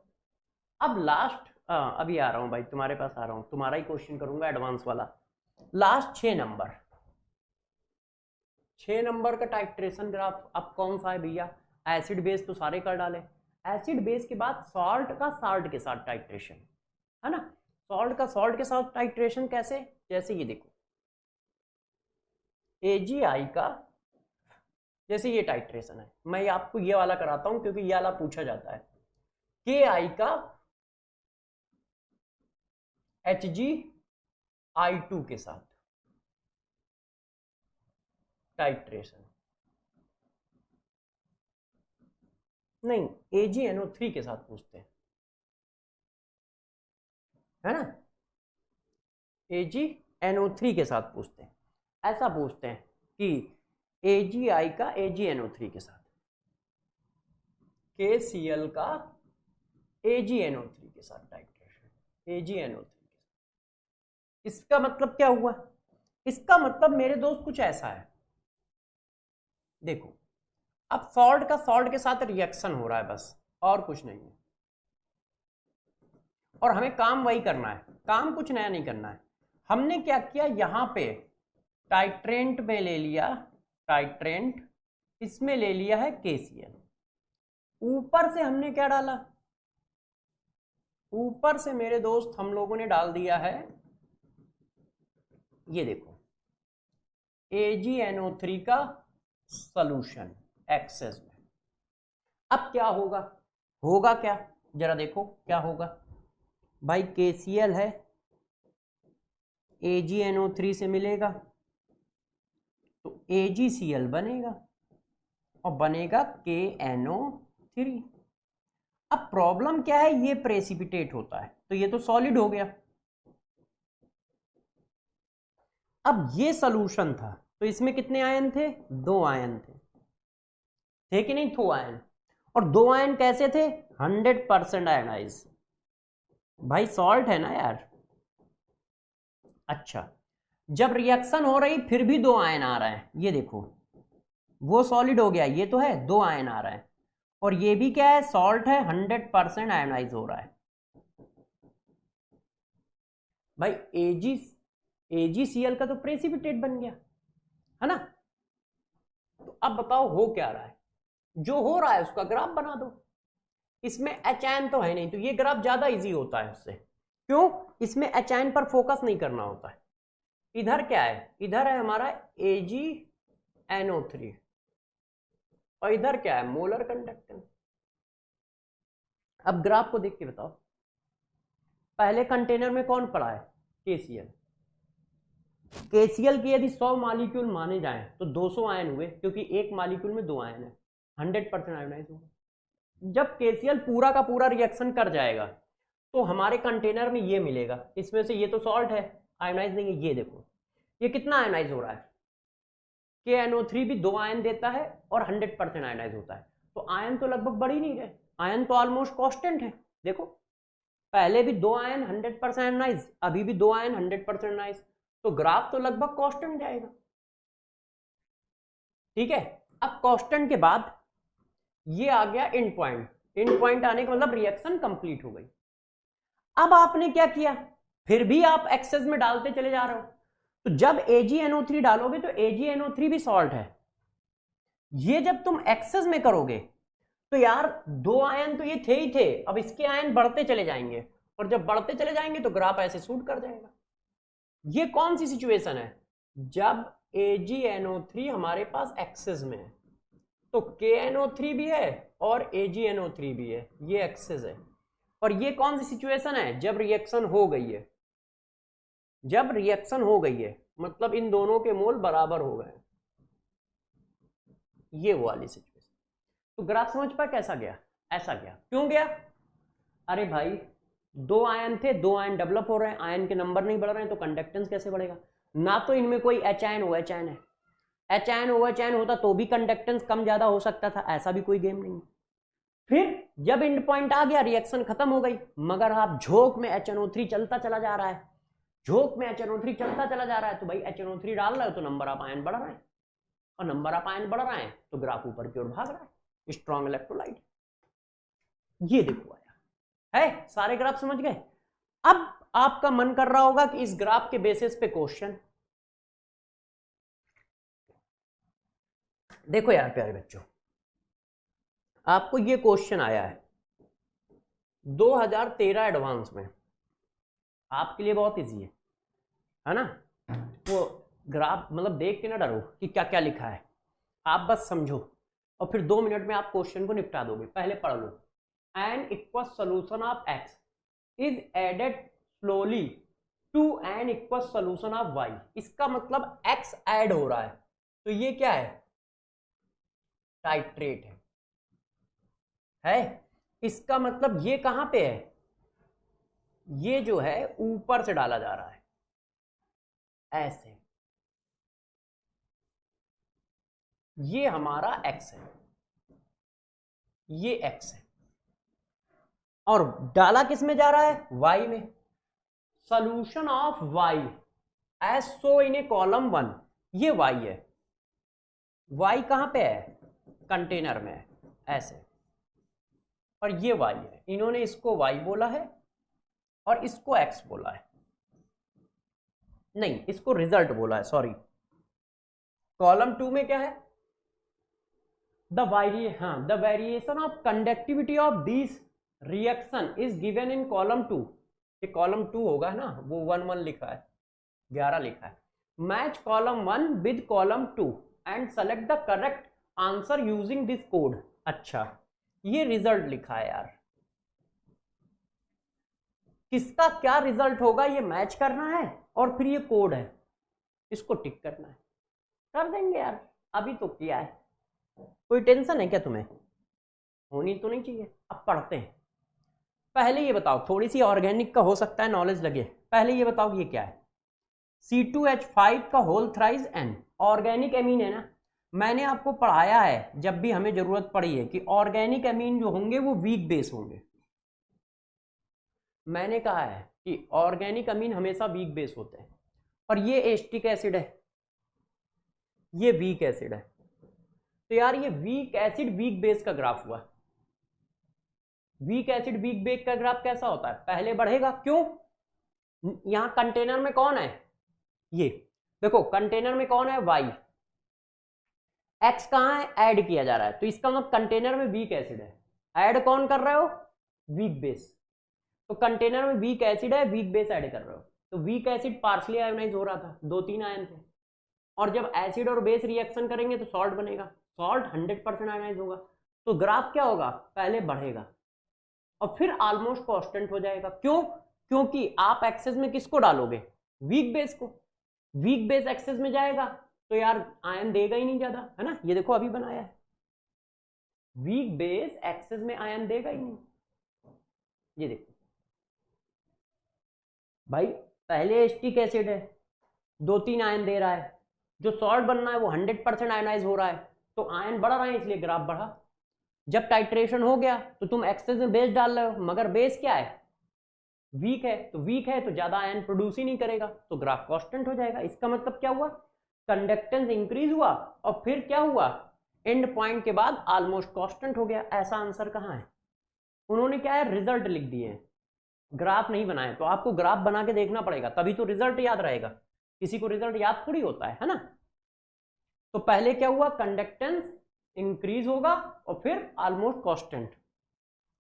S1: अब लास्ट अभी आ रहा हूं भाई, तुम्हारे पास आ रहा हूं, तुम्हारा ही क्वेश्चन करूंगा एडवांस वाला। लास्ट 6 नंबर, 6 नंबर का टाइट्रेशन ग्राफ अब कौन सा है भैया? एसिड बेस तो सारे कर डाले, एसिड बेस के बाद सॉल्ट का सॉल्ट के साथ टाइट्रेशन, है ना। सॉल्ट का सॉल्ट के साथ टाइट्रेशन कैसे? जैसे ये देखो, AgI का जैसे ये टाइट्रेशन है, मैं आपको ये वाला कराता हूं क्योंकि ये वाला पूछा जाता है। KI का HgI2 के साथ टाइट्रेशन, नहीं AgNO3 के साथ पूछते हैं, है ना, AgNO3 के साथ पूछते हैं। ऐसा पूछते हैं कि AgI का AgNO3 के साथ, KCl का AgNO3 के साथ टाइट्रेशन, AgNO3 के साथ। इसका मतलब क्या हुआ? इसका मतलब मेरे दोस्त कुछ ऐसा है, देखो अब सॉल्ट का सॉल्ट के साथ रिएक्शन हो रहा है बस, और कुछ नहीं है। और हमें काम वही करना है, काम कुछ नया नहीं करना है। हमने क्या किया, यहां पे टाइट्रेंट में ले लिया, टाइट्रेंट इसमें ले लिया है KCl, ऊपर से हमने क्या डाला, ऊपर से मेरे दोस्त हम लोगों ने डाल दिया है, ये देखो AgNO3 का सॉल्यूशन एक्सेस में। अब क्या होगा, होगा क्या जरा देखो क्या होगा भाई। KCl है, AgNO3 से मिलेगा तो AgCl बनेगा और बनेगा KNO3। अब प्रॉब्लम क्या है, ये प्रेसिपिटेट होता है तो ये तो सॉलिड हो गया। अब ये सॉल्यूशन था तो इसमें कितने आयन थे? 2 आयन थे कि नहीं? 2 आयन। और 2 आयन कैसे थे? 100% आयनाइज। भाई सॉल्ट है ना यार। अच्छा, जब रिएक्शन हो रही फिर भी 2 आयन आ रहे हैं, ये देखो वो सॉलिड हो गया, ये तो है 2 आयन आ रहे हैं, और ये भी क्या है, सॉल्ट है, 100% आयनाइज हो रहा है। भाई AgCl का तो प्रेसिपिटेट बन गया, है ना। तो अब बताओ हो क्या रहा है? जो हो रहा है उसका ग्राफ बना दो। इसमें HN तो है नहीं, तो ये ग्राफ ज्यादा इजी होता है उससे। क्यों? इसमें HN पर फोकस नहीं करना होता है। इधर क्या है? इधर है हमारा AgNO3 और इधर क्या है? Molar conductance. अब ग्राफ को देख के बताओ, पहले कंटेनर में कौन पड़ा है? KCl। KCl की यदि 100 मॉलिक्यूल माने जाएं तो 200 आयन हुए, क्योंकि एक मॉलिक्यूल में 2 आयन है, 100% आयनाइज होगा। जब KCl पूरा का पूरा रिएक्शन कर जाएगा तो हमारे कंटेनर में ये मिलेगा, इसमें से ये तो सॉल्ट है, आयनाइज नहीं है। ये देखो ये कितना आयनाइज हो रहा है, KNO3 भी 2 आयन देता है और 100% आयनाइज होता है, तो आयन तो लगभग बढ़ ही नहीं रहे, आयन तो ऑलमोस्ट कांस्टेंट है। देखो पहले भी 2 आयन 100% आयनाइज, अभी भी 2 आयन 100% आयनाइज, तो ग्राफ तो लगभग कांस्टेंट जाएगा। ठीक है, अब कांस्टेंट के बाद ये आ गया एंड पॉइंट। एंड पॉइंट आने का मतलब रिएक्शन कंप्लीट हो गई। अब आपने क्या किया, फिर भी आप एक्सेस में डालते चले जा रहे हो, तो जब AgNO3 डालोगे तो AgNO3 भी सॉल्ट है, ये जब तुम एक्सेस में करोगे तो यार 2 आयन तो ये थे ही थे, अब इसके आयन बढ़ते चले जाएंगे, और जब बढ़ते चले जाएंगे तो ग्राफ ऐसे शूट कर जाएगा। ये कौन सी सिचुएशन है? जब AgNO3 हमारे पास एक्सेस में है, तो KNO3 भी है और AgNO3 भी है, ये एक्सेस है। और ये कौन सी सिचुएशन है? जब रिएक्शन हो गई है, जब रिएक्शन हो गई है मतलब इन दोनों के मोल बराबर हो गए, ये वो वाली सिचुएशन। तो ग्राफ समझ पाए कैसा गया? ऐसा गया। क्यों गया? अरे भाई 2 आयन थे, 2 आयन डेवलप हो रहे हैं, आयन के नंबर नहीं बढ़ रहे हैं, तो कंडक्टेंस कैसे बढ़ेगा? ना तो इनमें कोई H आयन OH आयन है, H आयन OH आयन होता तो भी कंडक्टेंस कम ज्यादा हो सकता था, ऐसा भी कोई गेम नहीं। फिर जब एंड पॉइंट आ गया, रिएक्शन खत्म हो गई, मगर आप झोंक में HNO3 चलता चला जा रहा है, झोंक में HNO3 चलता चला जा रहा है, तो भाई HNO3 डाल रहा है तो नंबर ऑफ आयन बढ़ रहा है, और नंबर ऑफ आयन बढ़ रहा है तो ग्राफ ऊपर की ओर भाग रहा है, स्ट्रॉन्ग इलेक्ट्रोलाइट। ये देखो आया है, सारे ग्राफ समझ गए। अब आपका मन कर रहा होगा कि इस ग्राफ के बेसिस पे क्वेश्चन। देखो यार प्यारे बच्चों, आपको ये क्वेश्चन आया है 2013 एडवांस में, आपके लिए बहुत इजी है ना? वो ग्राफ मतलब देख के ना डरो कि क्या क्या लिखा है, आप बस समझो और फिर 2 मिनट में आप क्वेश्चन को निपटा दोगे। पहले पढ़ लो, an equal solution of X is added slowly to an equal solution of Y. इसका मतलब एक्स ऐड हो रहा है, तो ये क्या है? टाइट्रेट है। इसका मतलब ये कहां पे है? ये जो है ऊपर से डाला जा रहा है ऐसे, ये हमारा एक्स है, ये एक्स है, और डाला किस में जा रहा है? वाई में। Solution of Y as so in a column 1, ये वाई है। वाई कहां पे है? कंटेनर में है ऐसे, और ये वाई है। इन्होंने इसको वाई बोला है और इसको एक्स बोला है, नहीं इसको रिजल्ट बोला है, सॉरी। कॉलम 2 में क्या है? The variation of conductivity of this reaction is given in column 2। ये कॉलम 2 होगा ना, वो 1 लिखा है, 11 लिखा है। Match column 1 with column 2 and select the correct answer using this code. अच्छा, ये रिजल्ट लिखा है यार, किसका क्या रिजल्ट होगा ये मैच करना है, और फिर ये कोड है, इसको टिक करना है। कर देंगे यार, अभी तो किया है, कोई टेंशन है क्या तुम्हें? होनी तो नहीं चाहिए। अब पढ़ते हैं। पहले ये बताओ, थोड़ी सी ऑर्गेनिक का हो सकता है नॉलेज लगे, पहले ये बताओ ये क्या है? C2H5 का whole thrice N organic amine है ना। मैंने आपको पढ़ाया है जब भी हमें जरूरत पड़ी है कि ऑर्गेनिक एमीन जो होंगे वो वीक बेस होंगे। मैंने कहा है कि ऑर्गेनिक अमीन हमेशा वीक बेस होते हैं, और ये एस्टिक एसिड है, ये वीक एसिड है। तो यार ये वीक एसिड वीक बेस का ग्राफ हुआ। वीक एसिड वीक बेस का ग्राफ कैसा होता है? पहले बढ़ेगा, क्यों? यहां कंटेनर में कौन है? ये देखो, कंटेनर में कौन है? वाई। एक्स कहां है? ऐड किया जा रहा है, तो इसका मतलब कंटेनर में वीक एसिड है। ऐड कौन कर रहे हो? Weak base. तो कंटेनर में वीक एसिड है, वीक बेस ऐड कर रहे हो, तो वीक एसिड पार्शली आयोनाइज हो रहा था, 2-3 आयन थे, और जब एसिड और बेस रिएक्शन करेंगे तो सॉल्ट बनेगा, सॉल्ट 100% आयोनाइज होगा, तो ग्राफ क्या होगा? पहले बढ़ेगा और फिर ऑलमोस्ट कांस्टेंट हो जाएगा। क्यों? क्योंकि आप एक्सेस में किसको डालोगे? वीक बेस को। वीक बेस एक्सेस में जाएगा तो यार आयन देगा ही नहीं ज्यादा, है ना? ये देखो अभी बनाया है, वीक बेस एक्सेस में आयन देगा ही नहीं। ये देखो भाई, पहले एस्टिक एसिड है, 2-3 आयन दे रहा है, जो सॉल्ट बनना है वो 100% आयनाइज हो रहा है, तो आयन बढ़ रहा है इसलिए ग्राफ बढ़ा। जब टाइट्रेशन हो गया तो तुम एक्सेस में बेस डाल रहे हो, मगर बेस क्या है? वीक है, तो वीक है तो ज्यादा आयन प्रोड्यूस ही नहीं करेगा, तो ग्राफ कांस्टेंट हो जाएगा। इसका मतलब क्या हुआ? कंडक्टेंस इंक्रीज हुआ और फिर क्या हुआ? एंड पॉइंट के बाद ऑलमोस्ट कांस्टेंट हो गया। ऐसा आंसर कहाँ है? उन्होंने क्या है? रिजल्ट लिख दिए हैं, ग्राफ नहीं बनाए। तो आपको ग्राफ बना के देखना पड़ेगा, तभी तो रिजल्ट याद रहेगा। किसी को रिजल्ट याद थोड़ी होता है ना? तो पहले क्या हुआ? कंडक्टेंस इंक्रीज होगा और फिर almost constant.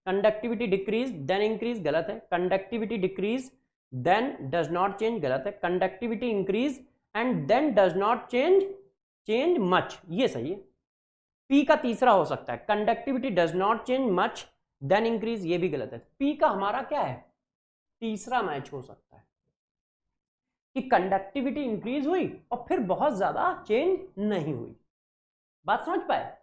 S1: Conductivity decrease then increase, गलत है। Conductivity decrease then does not change, गलत है। Conductivity increase and then does not change much, ये सही है। पी का तीसरा हो सकता है, conductivity does not change much then increase, ये भी गलत है। पी का हमारा क्या है, तीसरा मैच हो सकता है कि कंडक्टिविटी इंक्रीज हुई और फिर बहुत ज्यादा चेंज नहीं हुई। बात समझ पाए?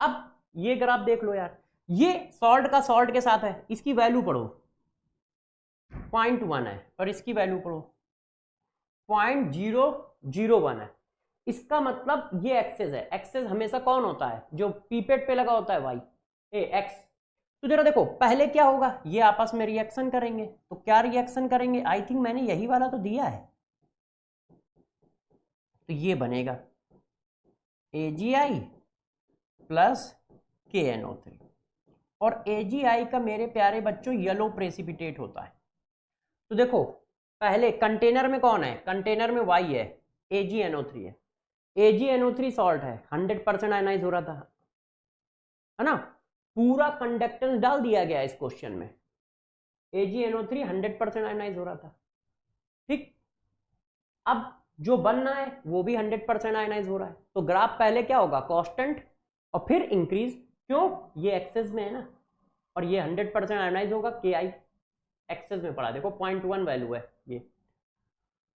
S1: अब ये ग्राफ देख लो यार, ये सॉल्ट का सॉल्ट के साथ है, इसकी वैल्यू पढ़ो 0.1 है और इसकी वैल्यू पढ़ो 0.001 है। इसका मतलब ये एक्सेस है। एक्सेस हमेशा कौन होता है, जो पीपेट पे लगा होता है, वाई एक्स। तो जरा देखो पहले क्या होगा, ये आपस में रिएक्शन करेंगे, तो क्या रिएक्शन करेंगे, आई थिंक मैंने यही वाला तो दिया है, तो ये बनेगा AgI प्लस KNO3 और AgI का मेरे प्यारे बच्चों येलो प्रेसिपिटेट होता है। तो देखो पहले कंटेनर में कौन है, कंटेनर में Y है, AgNO3 है। AgNO3 सॉल्ट है, 100% आयनाइज हो रहा था, है ना, पूरा कंडक्टेंस डाल दिया गया इस क्वेश्चन में। AgNO3 100% आयनाइज हो रहा था, ठीक। अब जो बनना है वो भी 100% आयनाइज हो रहा है, तो ग्राफ पहले क्या होगा, कांस्टेंट और फिर इंक्रीज, क्यों, ये एक्सेस में है ना, और ये 100% आयनाइज होगा, KI एक्सेस में पड़ा, देखो 0.1 वैल्यू है ये।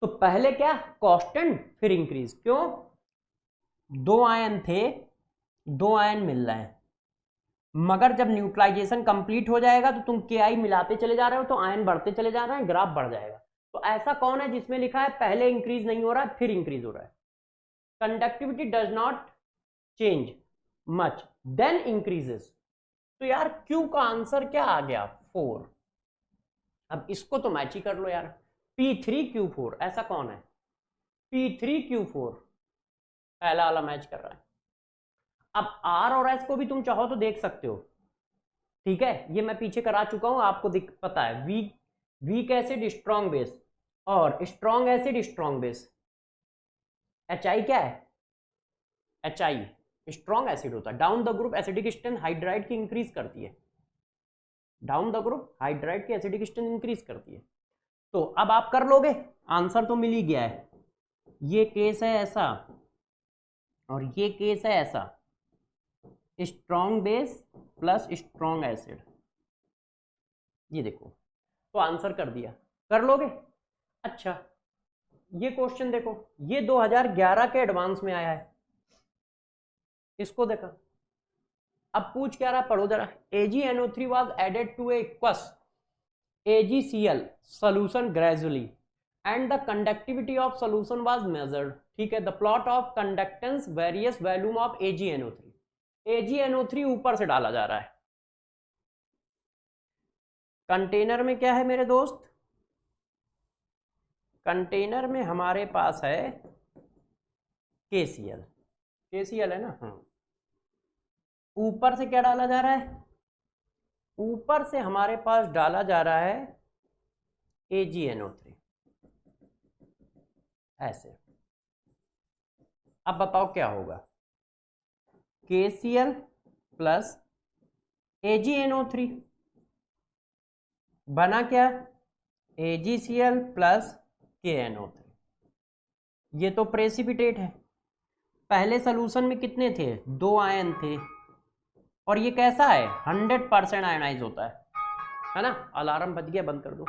S1: तो पहले क्या, कांस्टेंट फिर इंक्रीज, क्यों, दो आयन थे, दो आयन मिल रहे हैं, मगर जब न्यूट्रलाइजेशन कंप्लीट हो जाएगा तो तुम KI मिलाते चले जा रहे हो तो आयन बढ़ते चले जा रहे हैं, ग्राफ बढ़ जाएगा। तो ऐसा कौन है जिसमें लिखा है पहले इंक्रीज नहीं हो रहा है फिर इंक्रीज हो रहा है, conductivity does not change much then increases. तो यार Q का आंसर क्या आ गया, 4। अब इसको तो मैच ही कर लो यार, P3Q4, ऐसा कौन है, P3Q4 पहला वाला मैच कर रहा है। अब R और S को भी तुम चाहो तो देख सकते हो, ठीक है, ये मैं पीछे करा चुका हूं, आपको पता है, वीक एसिड स्ट्रॉन्ग बेस और strong acid strong base. HI क्या है, HI स्ट्रॉन्ग एसिड होता है, down the group acidic strength hydride की इंक्रीज करती है, डाउन द ग्रुप हाइड्राइड की एसिडिक स्ट्रेंथ इंक्रीज करती है। तो अब आप कर लोगे, आंसर तो मिल ही गया है, ये केस है ऐसा और ये केस है ऐसा, strong base plus strong acid, ये देखो, तो आंसर कर दिया, कर लोगे। अच्छा ये क्वेश्चन देखो, ये 2011 के एडवांस में आया है, इसको देखा। अब पूछ क्या रहा, पढ़ो जरा, AgNO3 was added to a aqueous AgCl solution gradually and the conductivity of solution was measured, ठीक है, the plot of conductance various volume of AgNO3। AgNO3 ऊपर से डाला जा रहा है, कंटेनर में क्या है मेरे दोस्त, कंटेनर में हमारे पास है KCl है ना, हाँ। ऊपर से क्या डाला जा रहा है, ऊपर से हमारे पास डाला जा रहा है AgNO3, ऐसे। अब बताओ क्या होगा, KCl प्लस AgNO3 बना क्या, AgCl प्लस KNO3, ये तो प्रेसिपिटेट है। पहले सोल्यूशन में कितने थे, दो आयन थे, और ये कैसा है, 100% आयनाइज होता है ना। अलार्म बज गया, बंद कर दो।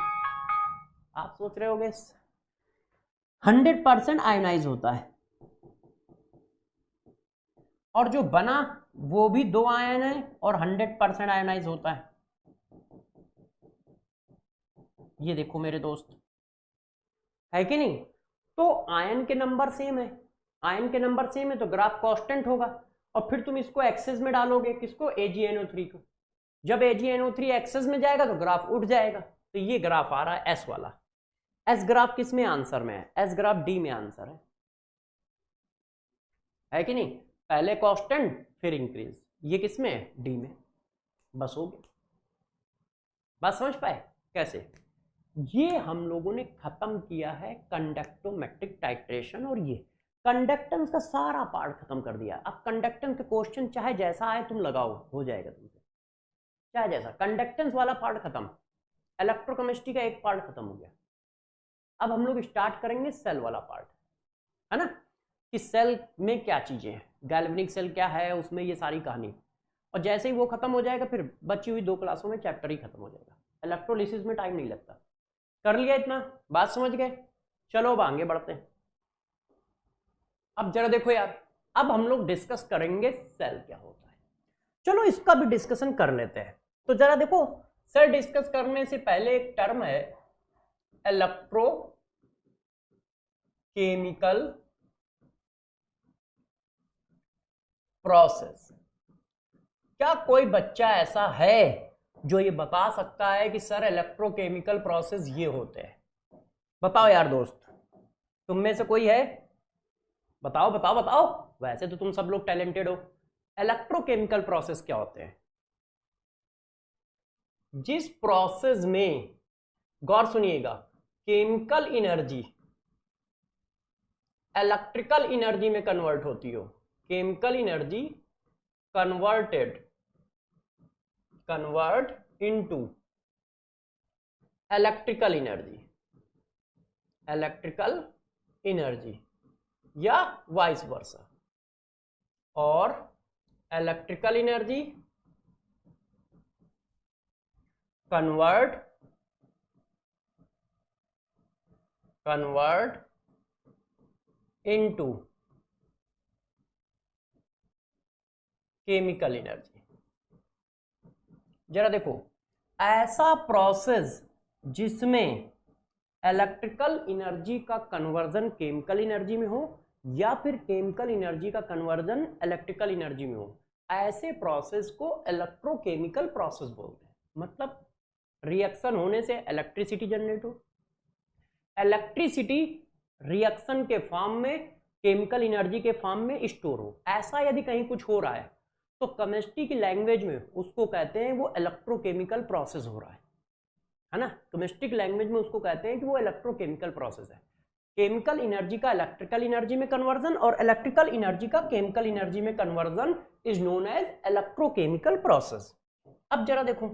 S1: आप सोच रहे होगे 100% आयनाइज होता है, और जो बना वो भी दो आयन है और 100% आयनाइज होता है, ये देखो मेरे दोस्त, है कि नहीं। तो आयन के नंबर सेम है, आयन के नंबर सेम है तो ग्राफ कांस्टेंट होगा, और फिर तुम इसको एक्सेस में डालोगे, किसको, AgNO3 को। जब AgNO3 एक्सेस में जाएगा तो ग्राफ उठ जाएगा, तो ये ग्राफ आ रहा है S वाला। S ग्राफ किस में आंसर में है, S ग्राफ D में आंसर है कि नहीं, पहले कांस्टेंट फिर इंक्रीज, ये किस में है, D में। बस हो गया, बात समझ पाए कैसे। ये हम लोगों ने खत्म किया है कंडक्टोमेट्रिक टाइट्रेशन, और ये कंडक्टेंस का सारा पार्ट खत्म कर दिया। अब कंडक्टेंस के क्वेश्चन चाहे जैसा आए तुम लगाओ, हो जाएगा तुमसे, चाहे जैसा। कंडक्टेंस वाला पार्ट खत्म, इलेक्ट्रोकेमिस्ट्री का एक पार्ट खत्म हो गया। अब हम लोग स्टार्ट करेंगे सेल वाला पार्ट, है ना, कि सेल में क्या चीजें हैं, गैल्वेनिक सेल क्या है, उसमें ये सारी कहानी। और जैसे ही वो खत्म हो जाएगा फिर बची हुई 2 क्लासों में चैप्टर ही खत्म हो जाएगा। इलेक्ट्रोलिसिस में टाइम नहीं लगता। कर लिया इतना, बात समझ गए? चलो अब आगे बढ़ते हैं। अब जरा देखो यार, अब हम लोग डिस्कस करेंगे सेल क्या होता है। चलो इसका भी डिस्कशन कर लेते हैं। तो जरा देखो, सेल डिस्कस करने से पहले एक टर्म है इलेक्ट्रोकेमिकल प्रोसेस। क्या कोई बच्चा ऐसा है जो ये बता सकता है कि सर इलेक्ट्रोकेमिकल प्रोसेस ये होते हैं? बताओ यार दोस्त, तुम में से कोई है? बताओ बताओ बताओ। वैसे तो तुम सब लोग टैलेंटेड हो। इलेक्ट्रोकेमिकल प्रोसेस क्या होते हैं? जिस प्रोसेस में, गौर सुनिएगा, केमिकल एनर्जी इलेक्ट्रिकल एनर्जी में कन्वर्ट होती हो, chemical energy convert into electrical energy या वाइस वर्सा, और electrical energy convert into chemical energy. जरा देखो, ऐसा प्रोसेस जिसमें इलेक्ट्रिकल एनर्जी का कन्वर्जन केमिकल एनर्जी में हो या फिर केमिकल एनर्जी का कन्वर्जन इलेक्ट्रिकल एनर्जी में हो, ऐसे प्रोसेस को इलेक्ट्रोकेमिकल प्रोसेस बोलते हैं। मतलब रिएक्शन होने से इलेक्ट्रिसिटी जनरेट हो, इलेक्ट्रिसिटी रिएक्शन के फॉर्म में, केमिकल एनर्जी के फॉर्म में स्टोर हो। ऐसा यदि कहीं कुछ हो रहा है तो केमिस्ट्री की लैंग्वेज में उसको कहते हैं वो इलेक्ट्रोकेमिकल प्रोसेस हो रहा है ना। केमिस्ट्री की लैंग्वेज में उसको कहते हैं कि वो इलेक्ट्रोकेमिकल प्रोसेस है। केमिकल एनर्जी का इलेक्ट्रिकल एनर्जी में कन्वर्जन और इलेक्ट्रिकल एनर्जी का केमिकल एनर्जी में conversion is known as electrochemical process. अब जरा देखो,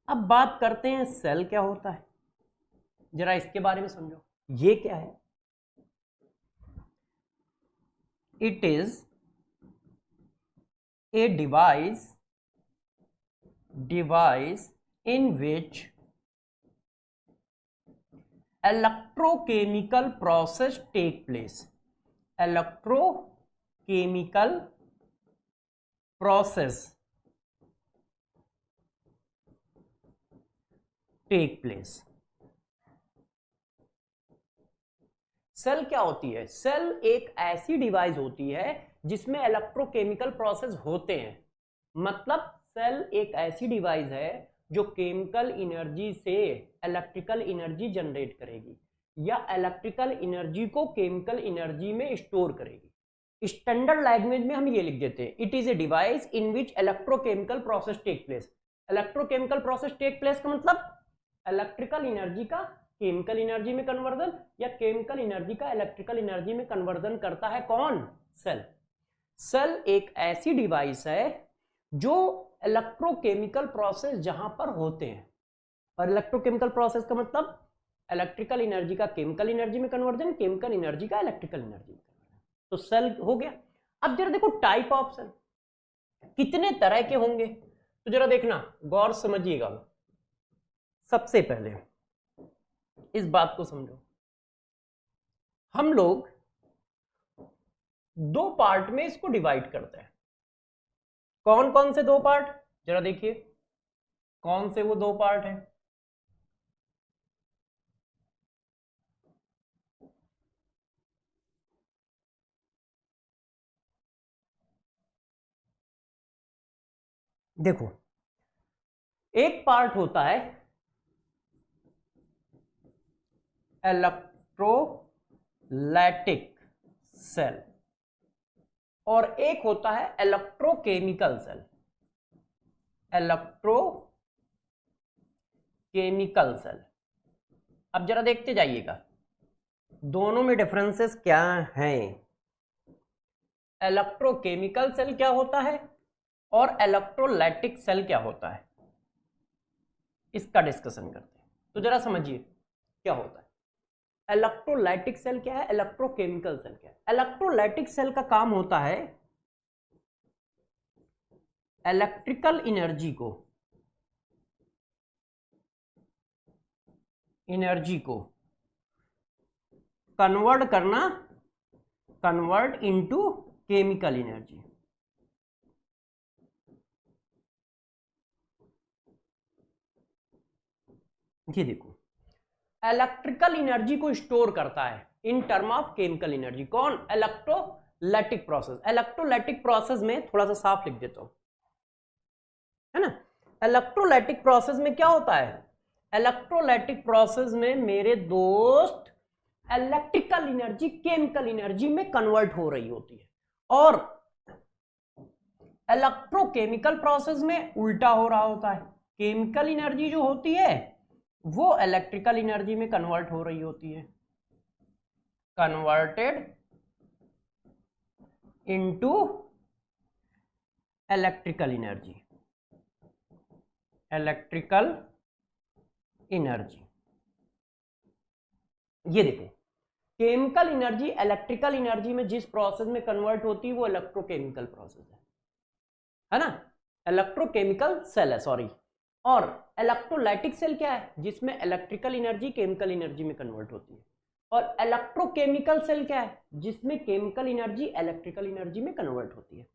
S1: अब बात करते हैं सेल क्या होता है। जरा इसके बारे में समझो, ये क्या है? It is a device in which electrochemical process take place. Electrochemical process take place. Cell क्या होती है? सेल एक ऐसी डिवाइस होती है जिसमें इलेक्ट्रोकेमिकल प्रोसेस होते हैं। मतलब सेल एक ऐसी डिवाइस है जो केमिकल एनर्जी से इलेक्ट्रिकल एनर्जी जनरेट करेगी या इलेक्ट्रिकल एनर्जी को केमिकल एनर्जी में स्टोर करेगी। स्टैंडर्ड लैंग्वेज में हम ये लिख देते हैं, it is a device in which electrochemical process take place. Electrochemical process take place का मतलब इलेक्ट्रिकल एनर्जी का केमिकल एनर्जी में कन्वर्जन या केमिकल एनर्जी का इलेक्ट्रिकल एनर्जी में कन्वर्जन करता है कौन? सेल। सेल एक ऐसी डिवाइस है जो इलेक्ट्रोकेमिकल प्रोसेस जहां पर होते हैं, और इलेक्ट्रोकेमिकल प्रोसेस का मतलब इलेक्ट्रिकल एनर्जी का केमिकल एनर्जी में कन्वर्जन, केमिकल एनर्जी का इलेक्ट्रिकल एनर्जी में कन्वर्जन। तो सेल हो गया। अब जरा देखो टाइप ऑफ सेल कितने तरह के होंगे, तो जरा देखना, गौर समझिएगा। सबसे पहले इस बात को समझो, हम लोग 2 पार्ट में इसको डिवाइड करते हैं। कौन कौन से 2 पार्ट? जरा देखिए कौन से वो 2 पार्ट हैं। देखो, एक पार्ट होता है इलेक्ट्रोलाइटिक सेल और एक होता है इलेक्ट्रोकेमिकल सेल। Electrochemical cell. अब जरा देखते जाइएगा, दोनों में डिफरेंसेस क्या हैं, इलेक्ट्रोकेमिकल सेल क्या होता है और इलेक्ट्रोलाइटिक सेल क्या होता है, इसका डिस्कशन करते हैं। तो जरा समझिए क्या होता है। इलेक्ट्रोलाइटिक सेल क्या है, इलेक्ट्रोकेमिकल सेल क्या है। इलेक्ट्रोलाइटिक सेल का काम होता है इलेक्ट्रिकल एनर्जी को कन्वर्ट इनटू केमिकल एनर्जी। ये देखो, इलेक्ट्रिकल एनर्जी को स्टोर करता है in term of chemical energy. कौन, इलेक्ट्रोलाइटिक प्रोसेस। इलेक्ट्रोलाइटिक प्रोसेस में थोड़ा सा साफ लिख देता हूं, है ना। इलेक्ट्रोलाइटिक प्रोसेस में क्या होता है, इलेक्ट्रोलाइटिक प्रोसेस में मेरे दोस्त इलेक्ट्रिकल एनर्जी केमिकल एनर्जी में कन्वर्ट हो रही होती है, और इलेक्ट्रोकेमिकल प्रोसेस में उल्टा हो रहा होता है। केमिकल एनर्जी जो होती है वो इलेक्ट्रिकल एनर्जी में कन्वर्ट हो रही होती है, कन्वर्टेड इनटू इलेक्ट्रिकल एनर्जी। ये देखो, केमिकल एनर्जी इलेक्ट्रिकल एनर्जी में जिस प्रोसेस में कन्वर्ट होती है वो इलेक्ट्रोकेमिकल प्रोसेस है ना, इलेक्ट्रोकेमिकल सेल है, सॉरी। और इलेक्ट्रोलाइटिक सेल क्या है, जिसमें इलेक्ट्रिकल एनर्जी केमिकल एनर्जी में कन्वर्ट होती है। और इलेक्ट्रोकेमिकल सेल क्या है, जिसमें केमिकल एनर्जी इलेक्ट्रिकल एनर्जी में कन्वर्ट होती है।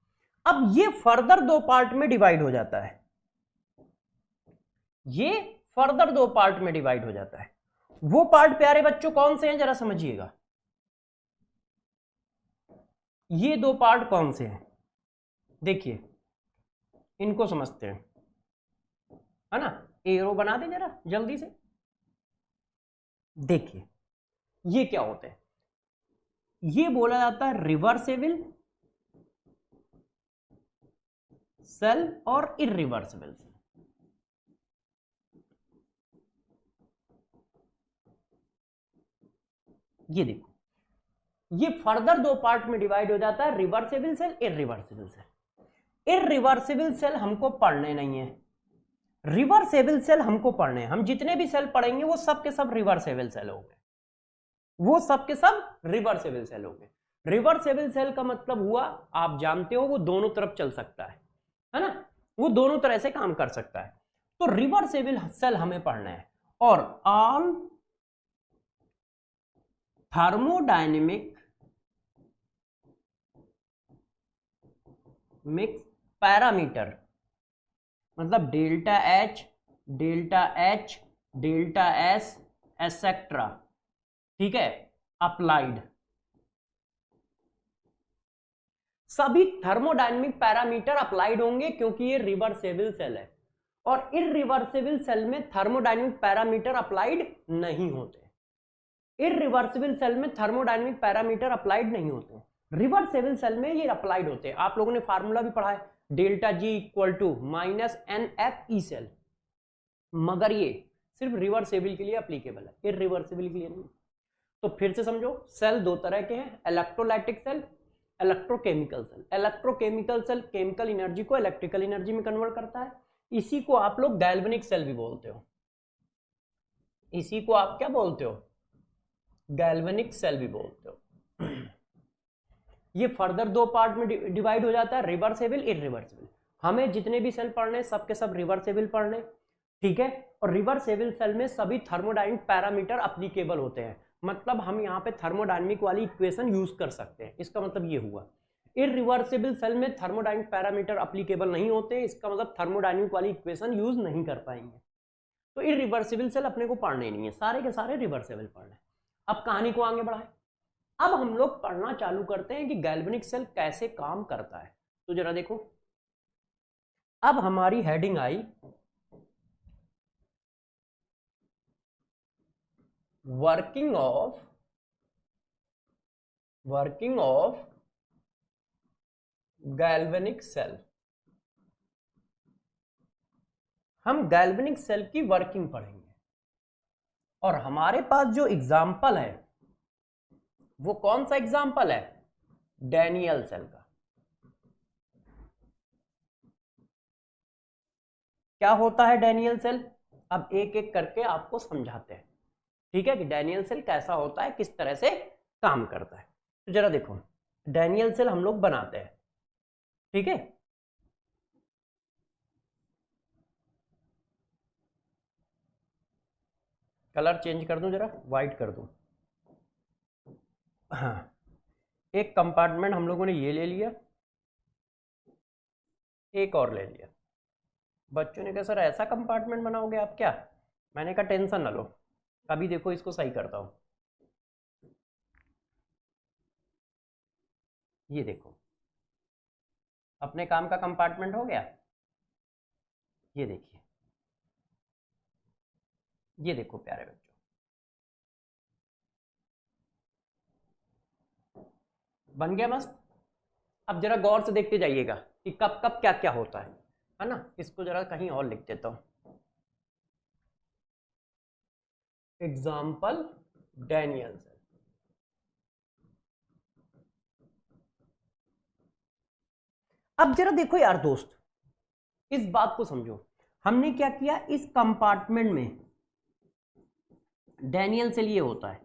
S1: अब ये फर्दर दो पार्ट में डिवाइड हो जाता है, ये फर्दर दो पार्ट में डिवाइड हो जाता है। वो पार्ट प्यारे बच्चों कौन से हैं, जरा समझिएगा। ये दो पार्ट कौन से हैं, देखिए इनको समझते हैं, है ना। एरो बना दे जरा जल्दी से। देखिए ये क्या होते हैं, ये बोला जाता है रिवर्सेबल सेल और इरिवर्सिबल सेल। ये देखो, ये फर्दर दो पार्ट में डिवाइड हो जाता है, reversible cell irreversible cell. Irreversible cell हमको पढ़ने नहीं है, रिवर्सेबल सेल हमको पढ़ने हैं। हम जितने भी सेल पढ़ेंगे वो सब के सब रिवर्सेबल सेल होंगे, वो सब के सब रिवर्सेबल सेल होंगे। रिवर्सेबल सेल का मतलब हुआ, आप जानते हो, वो दोनों तरफ चल सकता है ना, वो दोनों तरह से काम कर सकता है। तो रिवर्सेबल सेल हमें पढ़ना है। और ऑल थर्मोडायनेमिक मिक्स पैरामीटर, मतलब delta H, delta S etcetera, ठीक है, अप्लाइड, सभी थर्मोडायनेमिक पैरामीटर अप्लाइड होंगे क्योंकि ये रिवर्सेबल सेल है। और इरिवर्सिबल सेल में थर्मोडायनेमिक पैरामीटर अप्लाइड नहीं होते, इरिवर्सिबल सेल में थर्मोडायनेमिक पैरामीटर अप्लाइड नहीं होते, रिवर्सेबल सेल में ये अप्लाइड होते हैं। आप लोगों ने फार्मूला भी पढ़ा है, delta G equal to minus N F E cell, मगर ये सिर्फ रिवर्सेबल के लिए अप्लीकेबल है, इरिवर्सिबल के लिए नहीं। तो फिर से समझो, सेल दो तरह के हैं, electrolytic cell, electrochemical cell. Electrochemical cell chemical energy को इलेक्ट्रिकल एनर्जी में कन्वर्ट करता है, इसी को आप लोग गैल्वेनिक सेल भी बोलते हो, इसी को आप क्या बोलते हो, गैल्वेनिक सेल भी बोलते हो। ये फर्दर दो पार्ट में डिवाइड हो जाता है, रिवर्सेबल इरिवर्सिबल। हमें जितने भी सेल पढ़ने सबके सब रिवर्सेबल पढ़ने, ठीक है। और रिवर्सेबल सेल में सभी थर्मोडायनेमिक पैरामीटर अप्लीकेबल होते हैं, मतलब हम यहाँ पे थर्मोडायनेमिक वाली इक्वेशन यूज कर सकते हैं, इसका मतलब ये हुआ। इरिवर्सिबल सेल में थर्मोडायनेमिक पैरामीटर अप्लीकेबल नहीं होते, इसका मतलब थर्मोडायनेमिक वाली इक्वेशन यूज नहीं कर पाएंगे। तो इरिवर्सिबल सेल अपने को पढ़ने नहीं है, सारे के सारे रिवर्सेबल पढ़ने। अब कहानी को आगे बढ़ाएं, अब हम लोग पढ़ना चालू करते हैं कि गैल्वेनिक सेल कैसे काम करता है। तो जरा देखो, अब हमारी हेडिंग आई वर्किंग ऑफ गैल्वेनिक सेल। हम गैल्वेनिक सेल की वर्किंग पढ़ेंगे, और हमारे पास जो एग्जाम्पल है वो कौन सा एग्जाम्पल है? डैनियल सेल का। क्या होता है डैनियल सेल? अब एक एक करके आपको समझाते हैं, ठीक है, कि डैनियल सेल कैसा होता है, किस तरह से काम करता है। तो जरा देखो, डैनियल सेल हम लोग बनाते हैं, ठीक है। कलर चेंज कर दूं, जरा व्हाइट कर दूं। हाँ, एक कंपार्टमेंट हम लोगों ने ये ले लिया, एक और ले लिया। बच्चों ने कहा सर ऐसा कंपार्टमेंट बनाओगे आप क्या? मैंने कहा टेंशन ना लो, अभी देखो इसको सही करता हूं। ये देखो, अपने काम का कंपार्टमेंट हो गया। ये देखिए, ये देखो प्यारे बच्चों, बन गया मस्त। अब जरा गौर से देखते जाइएगा कि कब कब क्या क्या होता है ना। इसको जरा कहीं और लिख देता हूं, एग्जाम्पल डैनियल सेल। अब जरा देखो यार दोस्त, इस बात को समझो, हमने क्या किया, इस कंपार्टमेंट में डैनियल सेल ये होता है,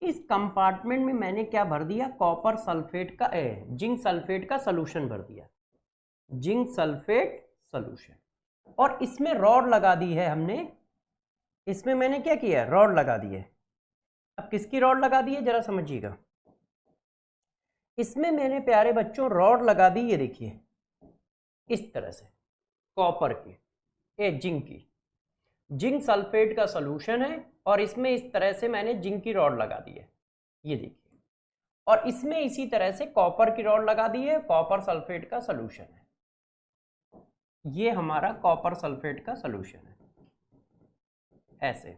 S1: इस कंपार्टमेंट में मैंने क्या भर दिया, कॉपर सल्फेट का जिंक सल्फेट का सॉल्यूशन भर दिया, जिंक सल्फेट सॉल्यूशन। और इसमें रॉड लगा दी है हमने, इसमें मैंने क्या किया, रॉड लगा दी है। अब किसकी रॉड लगा दी है जरा समझिएगा, इसमें मैंने प्यारे बच्चों रॉड लगा दी, ये देखिए इस तरह से, कॉपर की, जिंक की, जिंक सल्फेट का सॉल्यूशन है और इसमें इस तरह से मैंने जिंक की रॉड लगा दी है, ये देखिए। और इसमें इसी तरह से कॉपर की रॉड लगा दी है, कॉपर सल्फेट का सॉल्यूशन है, ये हमारा कॉपर सल्फेट का सॉल्यूशन है, ऐसे।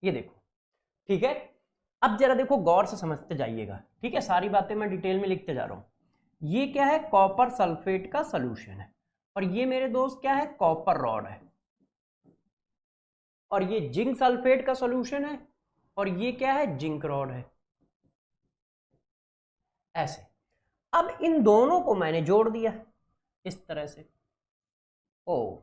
S1: ये देखो, ठीक है। अब जरा देखो गौर से समझते जाइएगा, ठीक है, सारी बातें मैं डिटेल में लिखते जा रहा हूं। ये क्या है, कॉपर सल्फेट का सॉल्यूशन है, और ये मेरे दोस्त क्या है, कॉपर रॉड है, और ये जिंक सल्फेट का सॉल्यूशन है, और ये क्या है, जिंक रॉड है, ऐसे। अब इन दोनों को मैंने जोड़ दिया इस तरह से, ओ,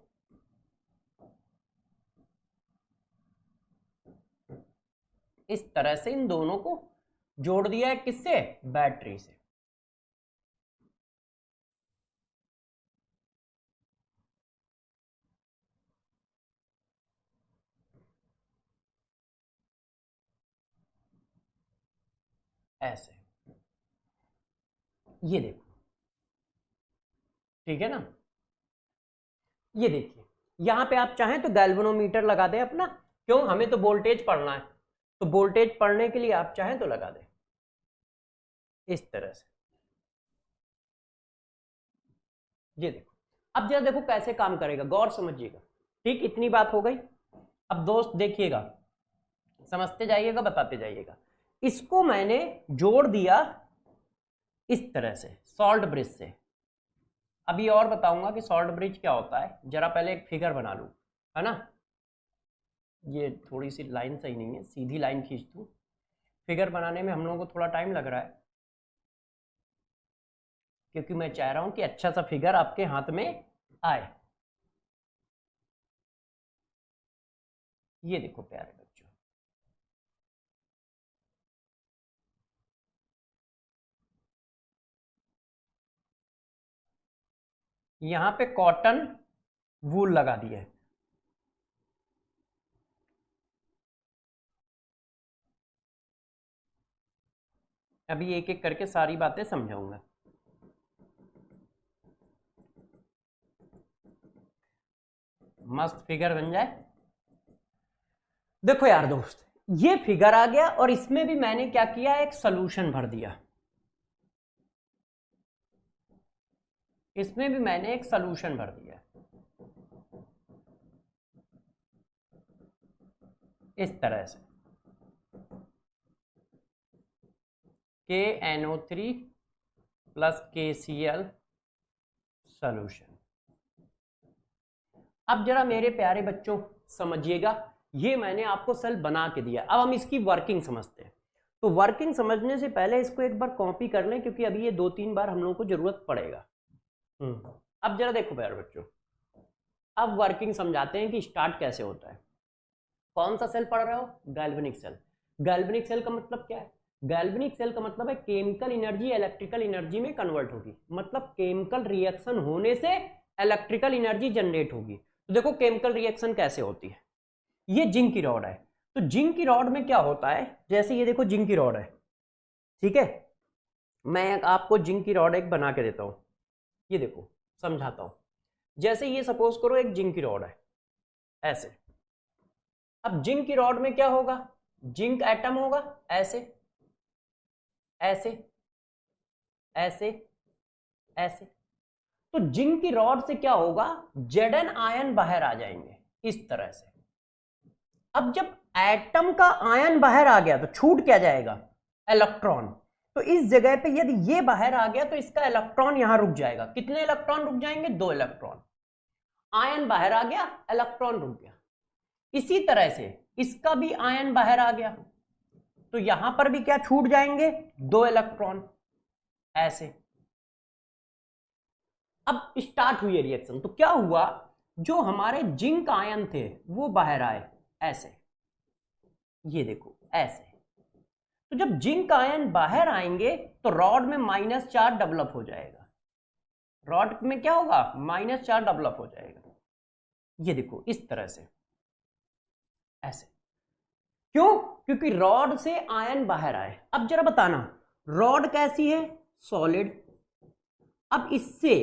S1: इस तरह से इन दोनों को जोड़ दिया है, किससे, बैटरी से। ऐसे, ये देखो, ठीक है ना। ये देखिए, यहां पे आप चाहें तो गैल्वेनोमीटर लगा दें अपना, क्यों, हमें तो वोल्टेज पढ़ना है, तो वोल्टेज पढ़ने के लिए आप चाहें तो लगा दें इस तरह से। ये देखो, अब जरा देखो कैसे काम करेगा, गौर समझिएगा, ठीक, इतनी बात हो गई। अब दोस्त देखिएगा, समझते जाइएगा, बताते जाइएगा। इसको मैंने जोड़ दिया इस तरह से सॉल्ट ब्रिज से। अभी और बताऊंगा कि सॉल्ट ब्रिज क्या होता है, जरा पहले एक फिगर बना लूं, है ना। ये थोड़ी सी लाइन सही नहीं है, सीधी लाइन खींच दूं, फिगर बनाने में हम लोगों को थोड़ा टाइम लग रहा है, क्योंकि मैं चाह रहा हूं कि अच्छा सा फिगर आपके हाथ में आए। ये देखो प्यारे बच्चों, यहां पे कॉटन वूल लगा दिया है। अभी एक एक करके सारी बातें समझाऊंगा। मस्त फिगर बन जाए। देखो यार दोस्त, ये फिगर आ गया, और इसमें भी मैंने क्या किया, एक सॉल्यूशन भर दिया, इसमें भी मैंने एक सॉल्यूशन भर दिया इस तरह से, KNO3 प्लस KCl सॉल्यूशन। अब जरा मेरे प्यारे बच्चों समझिएगा, ये मैंने आपको सेल बना के दिया। अब हम इसकी वर्किंग समझते हैं। तो वर्किंग समझने से पहले इसको एक बार कॉपी कर लें, क्योंकि अभी ये 2-3 बार हम लोगों को जरूरत पड़ेगा। अब जरा देखो प्यारे बच्चों, अब वर्किंग समझाते हैं कि स्टार्ट कैसे होता है। कौन सा सेल पढ़ रहे हो? Galvanic cell. गैल्वेनिक सेल का मतलब क्या है? गैल्वेनिक सेल का मतलब है केमिकल एनर्जी इलेक्ट्रिकल एनर्जी में कन्वर्ट होगी, मतलब केमिकल रिएक्शन होने से इलेक्ट्रिकल एनर्जी जनरेट होगी। तो देखो केमिकल रिएक्शन कैसे होती है। ये जिंक की रॉड है, तो जिंक की रॉड में क्या होता है, जैसे ये देखो जिंक की रॉड है, ठीक है, मैं आपको जिंक की रॉड एक बना के देता हूं। ये देखो समझाता हूं। जैसे ये सपोज करो एक जिंक की रॉड है ऐसे। अब जिंक की रॉड में क्या होगा, जिंक एटम होगा ऐसे ऐसे ऐसे ऐसे। तो जिंक की रॉड से क्या होगा, Zn आयन बाहर आ जाएंगे इस तरह से। अब जब एटम का आयन बाहर आ गया तो छूट क्या जाएगा, इलेक्ट्रॉन। तो इस जगह पे यदि ये बाहर आ गया तो इसका इलेक्ट्रॉन यहां रुक जाएगा। कितने इलेक्ट्रॉन रुक जाएंगे, 2 इलेक्ट्रॉन। आयन बाहर आ गया, इलेक्ट्रॉन रुक गया। इसी तरह से इसका भी आयन बाहर आ गया, तो यहां पर भी क्या छूट जाएंगे, 2 इलेक्ट्रॉन ऐसे। अब स्टार्ट हुई रिएक्शन, तो क्या हुआ, जो हमारे जिंक आयन थे वो बाहर आए ऐसे, ये देखो ऐसे। तो जब जिंक आयन बाहर आएंगे तो रॉड में माइनस चार्ज डेवलप हो जाएगा। रॉड में क्या होगा, माइनस चार्ज डेवलप हो जाएगा। ये देखो इस तरह से ऐसे। क्यों, क्योंकि रॉड से आयन बाहर आए। अब जरा बताना, रॉड कैसी है, सॉलिड। अब इससे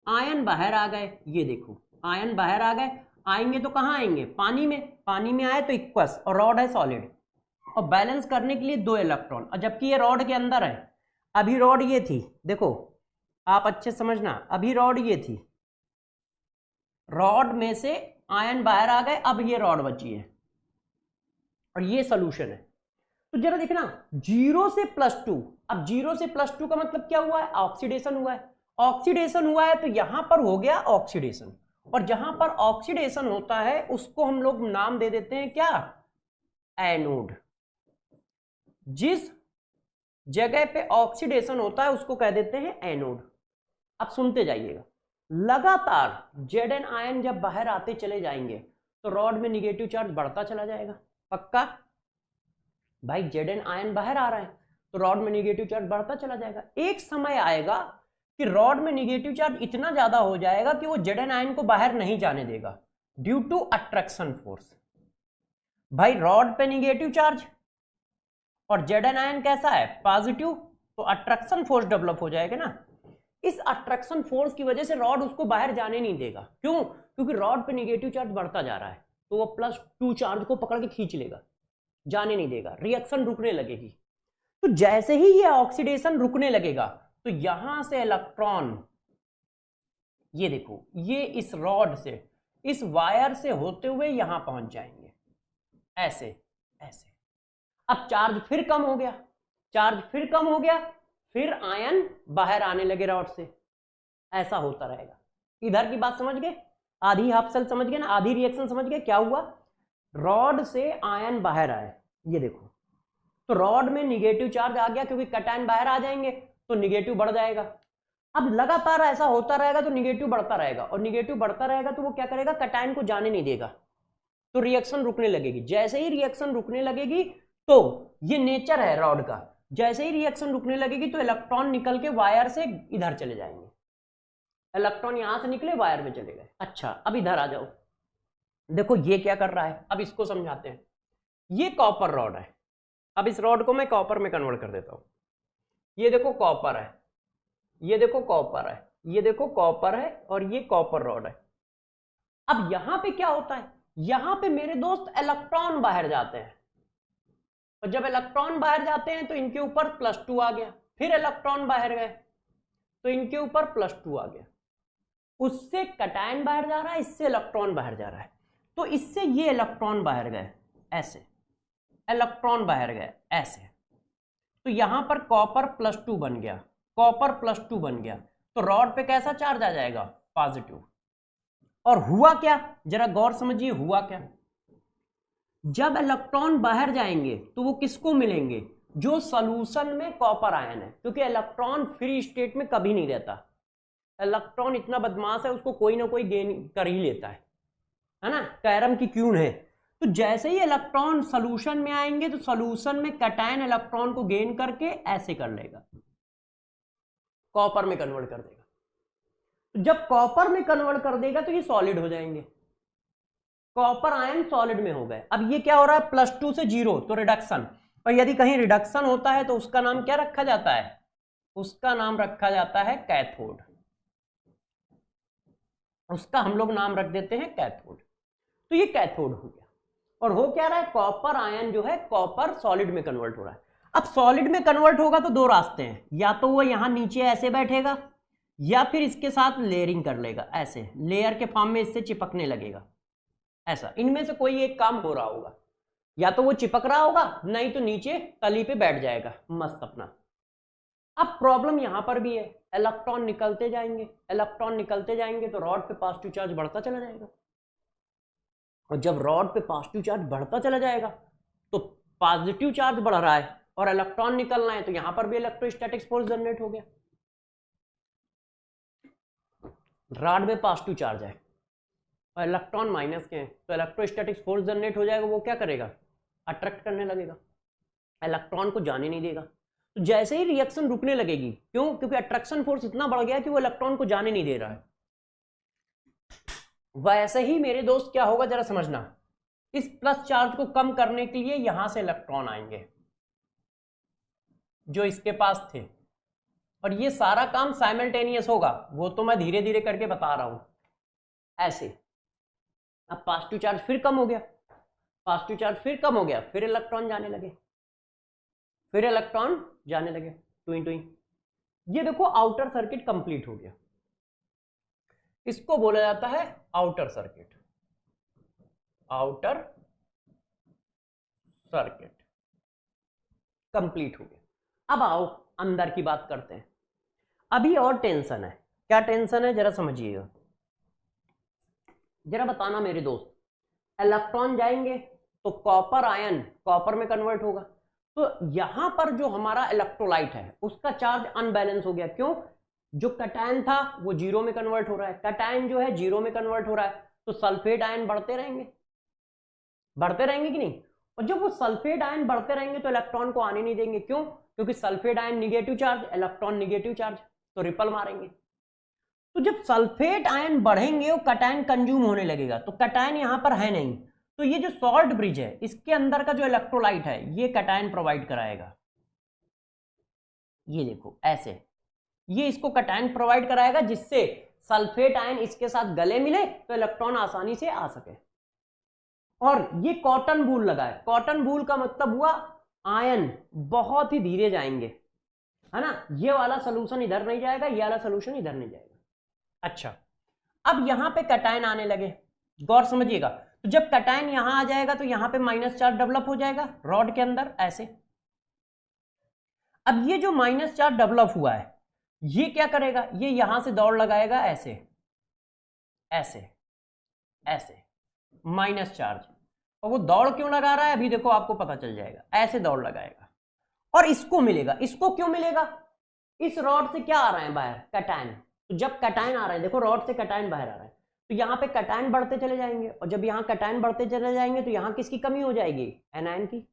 S1: आयन बाहर आ गए, ये देखो आयन बाहर आ गए। आएंगे तो कहां आएंगे, पानी में। पानी में आए तो इक्वस, और रॉड है सॉलिड, और बैलेंस करने के लिए 2 इलेक्ट्रॉन। और जबकि ये रॉड के अंदर है, अभी रॉड ये थी, देखो आप अच्छे समझना, अभी रॉड ये थी, रॉड में से आयन बाहर आ गए, अब ये रॉड बची है और ये सोल्यूशन है। तो जरा देखना 0 से +2। अब 0 से +2 का मतलब क्या हुआ है, ऑक्सीडेशन हुआ है। ऑक्सीडेशन हुआ है तो यहां पर हो गया ऑक्सीडेशन, और जहां पर ऑक्सीडेशन होता है उसको हम लोग नाम दे देते हैं क्या, एनोड। जिस जगह पे ऑक्सीडेशन होता है उसको कह देते हैं एनोड। अब सुनते जाइएगा, लगातार Zn आयन जब बाहर आते चले जाएंगे तो रॉड में निगेटिव चार्ज बढ़ता चला जाएगा। पक्का भाई, Zn आयन बाहर आ रहा है तो रॉड में निगेटिव चार्ज बढ़ता चला जाएगा। एक समय आएगा कि रॉड में निगेटिव चार्ज इतना ज्यादा हो जाएगा कि वो Zn आयन को बाहर नहीं जाने देगा, ड्यू टू अट्रैक्शन फोर्स। भाई रॉड पे निगेटिव चार्ज और Zn आयन कैसा है, पॉजिटिव, तो अट्रैक्शन फोर्स डेवलप हो जाएगा ना। इस अट्रैक्शन फोर्स की वजह से रॉड उसको बाहर जाने नहीं देगा। क्यों, क्योंकि रॉड पे निगेटिव चार्ज बढ़ता जा रहा है, तो वो +2 चार्ज को पकड़ के खींच लेगा, जाने नहीं देगा, रिएक्शन रुकने लगेगी। तो जैसे ही ये ऑक्सीडेशन रुकने लगेगा तो यहां से इलेक्ट्रॉन, ये देखो, ये इस रॉड से, इस वायर से होते हुए यहां पहुंच जाएंगे ऐसे ऐसे। अब चार्ज फिर कम हो गया, चार्ज फिर कम हो गया, फिर आयन बाहर आने लगे रॉड से, ऐसा होता रहेगा। इधर की बात समझ गए, आधी हाफ सेल समझ गए ना, आधी रिएक्शन समझ गए। क्या हुआ, रॉड से आयन बाहर आए, ये देखो, तो रॉड में निगेटिव चार्ज आ गया, क्योंकि कटायन बाहर आ जाएंगे तो निगेटिव बढ़ जाएगा। अब लगातार ऐसा होता रहेगा तो निगेटिव बढ़ता रहेगा, और निगेटिव बढ़ता रहेगा तो वो क्या करेगा, कटायन को जाने नहीं देगा, तो रिएक्शन रुकने लगेगी। जैसे ही रिएक्शन रुकने लगेगी, तो ये नेचर है रॉड का, जैसे ही रिएक्शन रुकने लगेगी तो इलेक्ट्रॉन निकल के वायर से इधर चले जाएंगे। इलेक्ट्रॉन यहां से निकले, वायर में चले गए। अच्छा, अब इधर आ जाओ, देखो ये क्या कर रहा है, अब इसको समझाते हैं। ये कॉपर रॉड है, अब इस रॉड को मैं कॉपर में कन्वर्ट कर देता हूं। ये देखो कॉपर है, ये देखो कॉपर है, ये देखो कॉपर है, और ये कॉपर रॉड है। अब यहां पे क्या होता है, यहां पे मेरे दोस्त इलेक्ट्रॉन बाहर जाते हैं, और जब इलेक्ट्रॉन बाहर जाते हैं तो इनके ऊपर +2 आ गया, फिर इलेक्ट्रॉन बाहर गए तो इनके ऊपर +2 आ गया। उससे कटायन बाहर जा रहा है, इससे इलेक्ट्रॉन बाहर जा रहा है, तो इससे ये इलेक्ट्रॉन बाहर गए ऐसे, इलेक्ट्रॉन बाहर गए ऐसे, तो यहां पर कॉपर +2 बन गया, कॉपर +2 बन गया, तो रॉड पे कैसा चार्ज आ जाएगा, पॉजिटिव। और हुआ क्या, जरा गौर समझिए, हुआ क्या, जब इलेक्ट्रॉन बाहर जाएंगे तो वो किसको मिलेंगे, जो सॉल्यूशन में कॉपर आयन है, क्योंकि इलेक्ट्रॉन फ्री स्टेट में कभी नहीं रहता। इलेक्ट्रॉन इतना बदमाश है, उसको कोई ना कोई गेन कर ही लेता है ना, कैरम की क्यून है। तो जैसे ही इलेक्ट्रॉन सॉल्यूशन में आएंगे तो सॉल्यूशन में कैटायन इलेक्ट्रॉन को गेन करके ऐसे कर लेगा, कॉपर में कन्वर्ट कर देगा। तो जब कॉपर में कन्वर्ट कर देगा तो ये सॉलिड हो जाएंगे, कॉपर आयन सॉलिड में हो गए। अब ये क्या हो रहा है, +2 से 0 तो रिडक्शन, और यदि कहीं रिडक्शन होता है तो उसका नाम क्या रखा जाता है, उसका नाम रखा जाता है कैथोड, उसका हम लोग नाम रख देते हैं कैथोड। तो ये कैथोड हो गया, और हो क्या रहा है, कॉपर आयन जो है कॉपर सॉलिड में कन्वर्ट हो रहा है। अब सॉलिड में कन्वर्ट होगा तो दो रास्ते हैं, या तो वो यहां नीचे ऐसे बैठेगा या फिर इसके साथ लेयरिंग कर लेगा, ऐसे लेयर के फॉर्म में इससे चिपकने लगेगा, ऐसा। इनमें से कोई एक काम हो रहा होगा, या तो वो चिपक रहा होगा, नहीं तो नीचे तली पे बैठ जाएगा मस्त अपना। अब प्रॉब्लम यहां पर भी है, इलेक्ट्रॉन निकलते जाएंगे, इलेक्ट्रॉन निकलते जाएंगे तो रॉड पे पॉजिटिव चार्ज बढ़ता चला जाएगा, और जब रॉड पे पॉजिटिव चार्ज बढ़ता चला जाएगा तो पॉजिटिव चार्ज बढ़ रहा है और इलेक्ट्रॉन निकलना है, तो यहां पर भी इलेक्ट्रोस्टैटिक फोर्स जनरेट हो गया। रॉड में पॉजिटिव चार्ज है और इलेक्ट्रॉन माइनस के हैं, तो इलेक्ट्रोस्टैटिक फोर्स जनरेट हो जाएगा। वो क्या करेगा, अट्रैक्ट करने लगेगा, इलेक्ट्रॉन को जाने नहीं देगा। तो जैसे ही रिएक्शन रुकने लगेगी, क्यों, क्योंकि अट्रैक्शन फोर्स इतना बढ़ गया कि वो इलेक्ट्रॉन को जाने नहीं दे रहा है। वैसे ही मेरे दोस्त क्या होगा जरा समझना, इस प्लस चार्ज को कम करने के लिए यहां से इलेक्ट्रॉन आएंगे जो इसके पास थे, और ये सारा काम साइमल्टेनियस होगा, वो तो मैं धीरे धीरे करके बता रहा हूं ऐसे। अब पॉजिटिव चार्ज फिर कम हो गया, पॉजिटिव चार्ज फिर कम हो गया, फिर इलेक्ट्रॉन जाने लगे, फिर इलेक्ट्रॉन जाने लगे, टुई टुई। ये देखो आउटर सर्किट कंप्लीट हो गया, इसको बोला जाता है outer circuit, outer circuit complete हो गया। अब आओ अंदर की बात करते हैं। अभी और टेंशन है, क्या टेंशन है जरा समझिएगा, जरा बताना मेरे दोस्त। इलेक्ट्रॉन जाएंगे तो कॉपर आयन कॉपर में कन्वर्ट होगा, तो यहां पर जो हमारा इलेक्ट्रोलाइट है उसका चार्ज अनबैलेंस हो गया। क्यों, जो कैटायन था वो 0 में कन्वर्ट हो रहा है, कैटायन जो है 0 में कन्वर्ट हो रहा है, तो सल्फेट आयन बढ़ते रहेंगे, बढ़ते रहेंगे कि नहीं। और जब वो सल्फेट आयन बढ़ते रहेंगे तो इलेक्ट्रॉन को आने नहीं देंगे। क्यों, क्योंकि sulphate ion negative charge, electron negative charge, तो रिपल मारेंगे। तो जब सल्फेट आयन बढ़ेंगे वो कैटायन कंज्यूम होने लगेगा, तो कैटायन यहां पर है नहीं, तो ये जो सॉल्ट ब्रिज है इसके अंदर का जो इलेक्ट्रोलाइट है ये कैटायन प्रोवाइड कराएगा। ये देखो ऐसे, ये इसको कैटायन प्रोवाइड कराएगा, जिससे सल्फेट आयन इसके साथ गले मिले तो इलेक्ट्रॉन आसानी से आ सके। और ये कॉटन वूल लगा है, कॉटन वूल का मतलब हुआ आयन बहुत ही धीरे जाएंगे, है ना। ये वाला सोल्यूशन इधर नहीं जाएगा, ये वाला सोल्यूशन इधर नहीं जाएगा। अच्छा, अब यहां पे कैटायन आने लगे, गौर समझिएगा। तो जब कैटायन यहां आ जाएगा तो यहां पे माइनस चार्ज डेवलप हो जाएगा रॉड के अंदर ऐसे। अब ये जो माइनस चार्ज डेवलप हुआ है ये क्या करेगा, ये यहां से दौड़ लगाएगा ऐसे ऐसे ऐसे, माइनस चार्ज। और वो दौड़ क्यों लगा रहा है अभी देखो आपको पता चल जाएगा, ऐसे दौड़ लगाएगा और इसको मिलेगा। इसको क्यों मिलेगा, इस रॉड से क्या आ रहा है बाहर, कैटायन। तो जब कैटायन आ रहा है, देखो रॉड से कैटायन बाहर आ रहा है, तो यहाँ पे कैटायन बढ़ते चले जाएंगे, और जब यहाँ कैटायन बढ़ते चले जाएंगे तो यहाँ किसकी कमी हो जाएगी, एनायन की।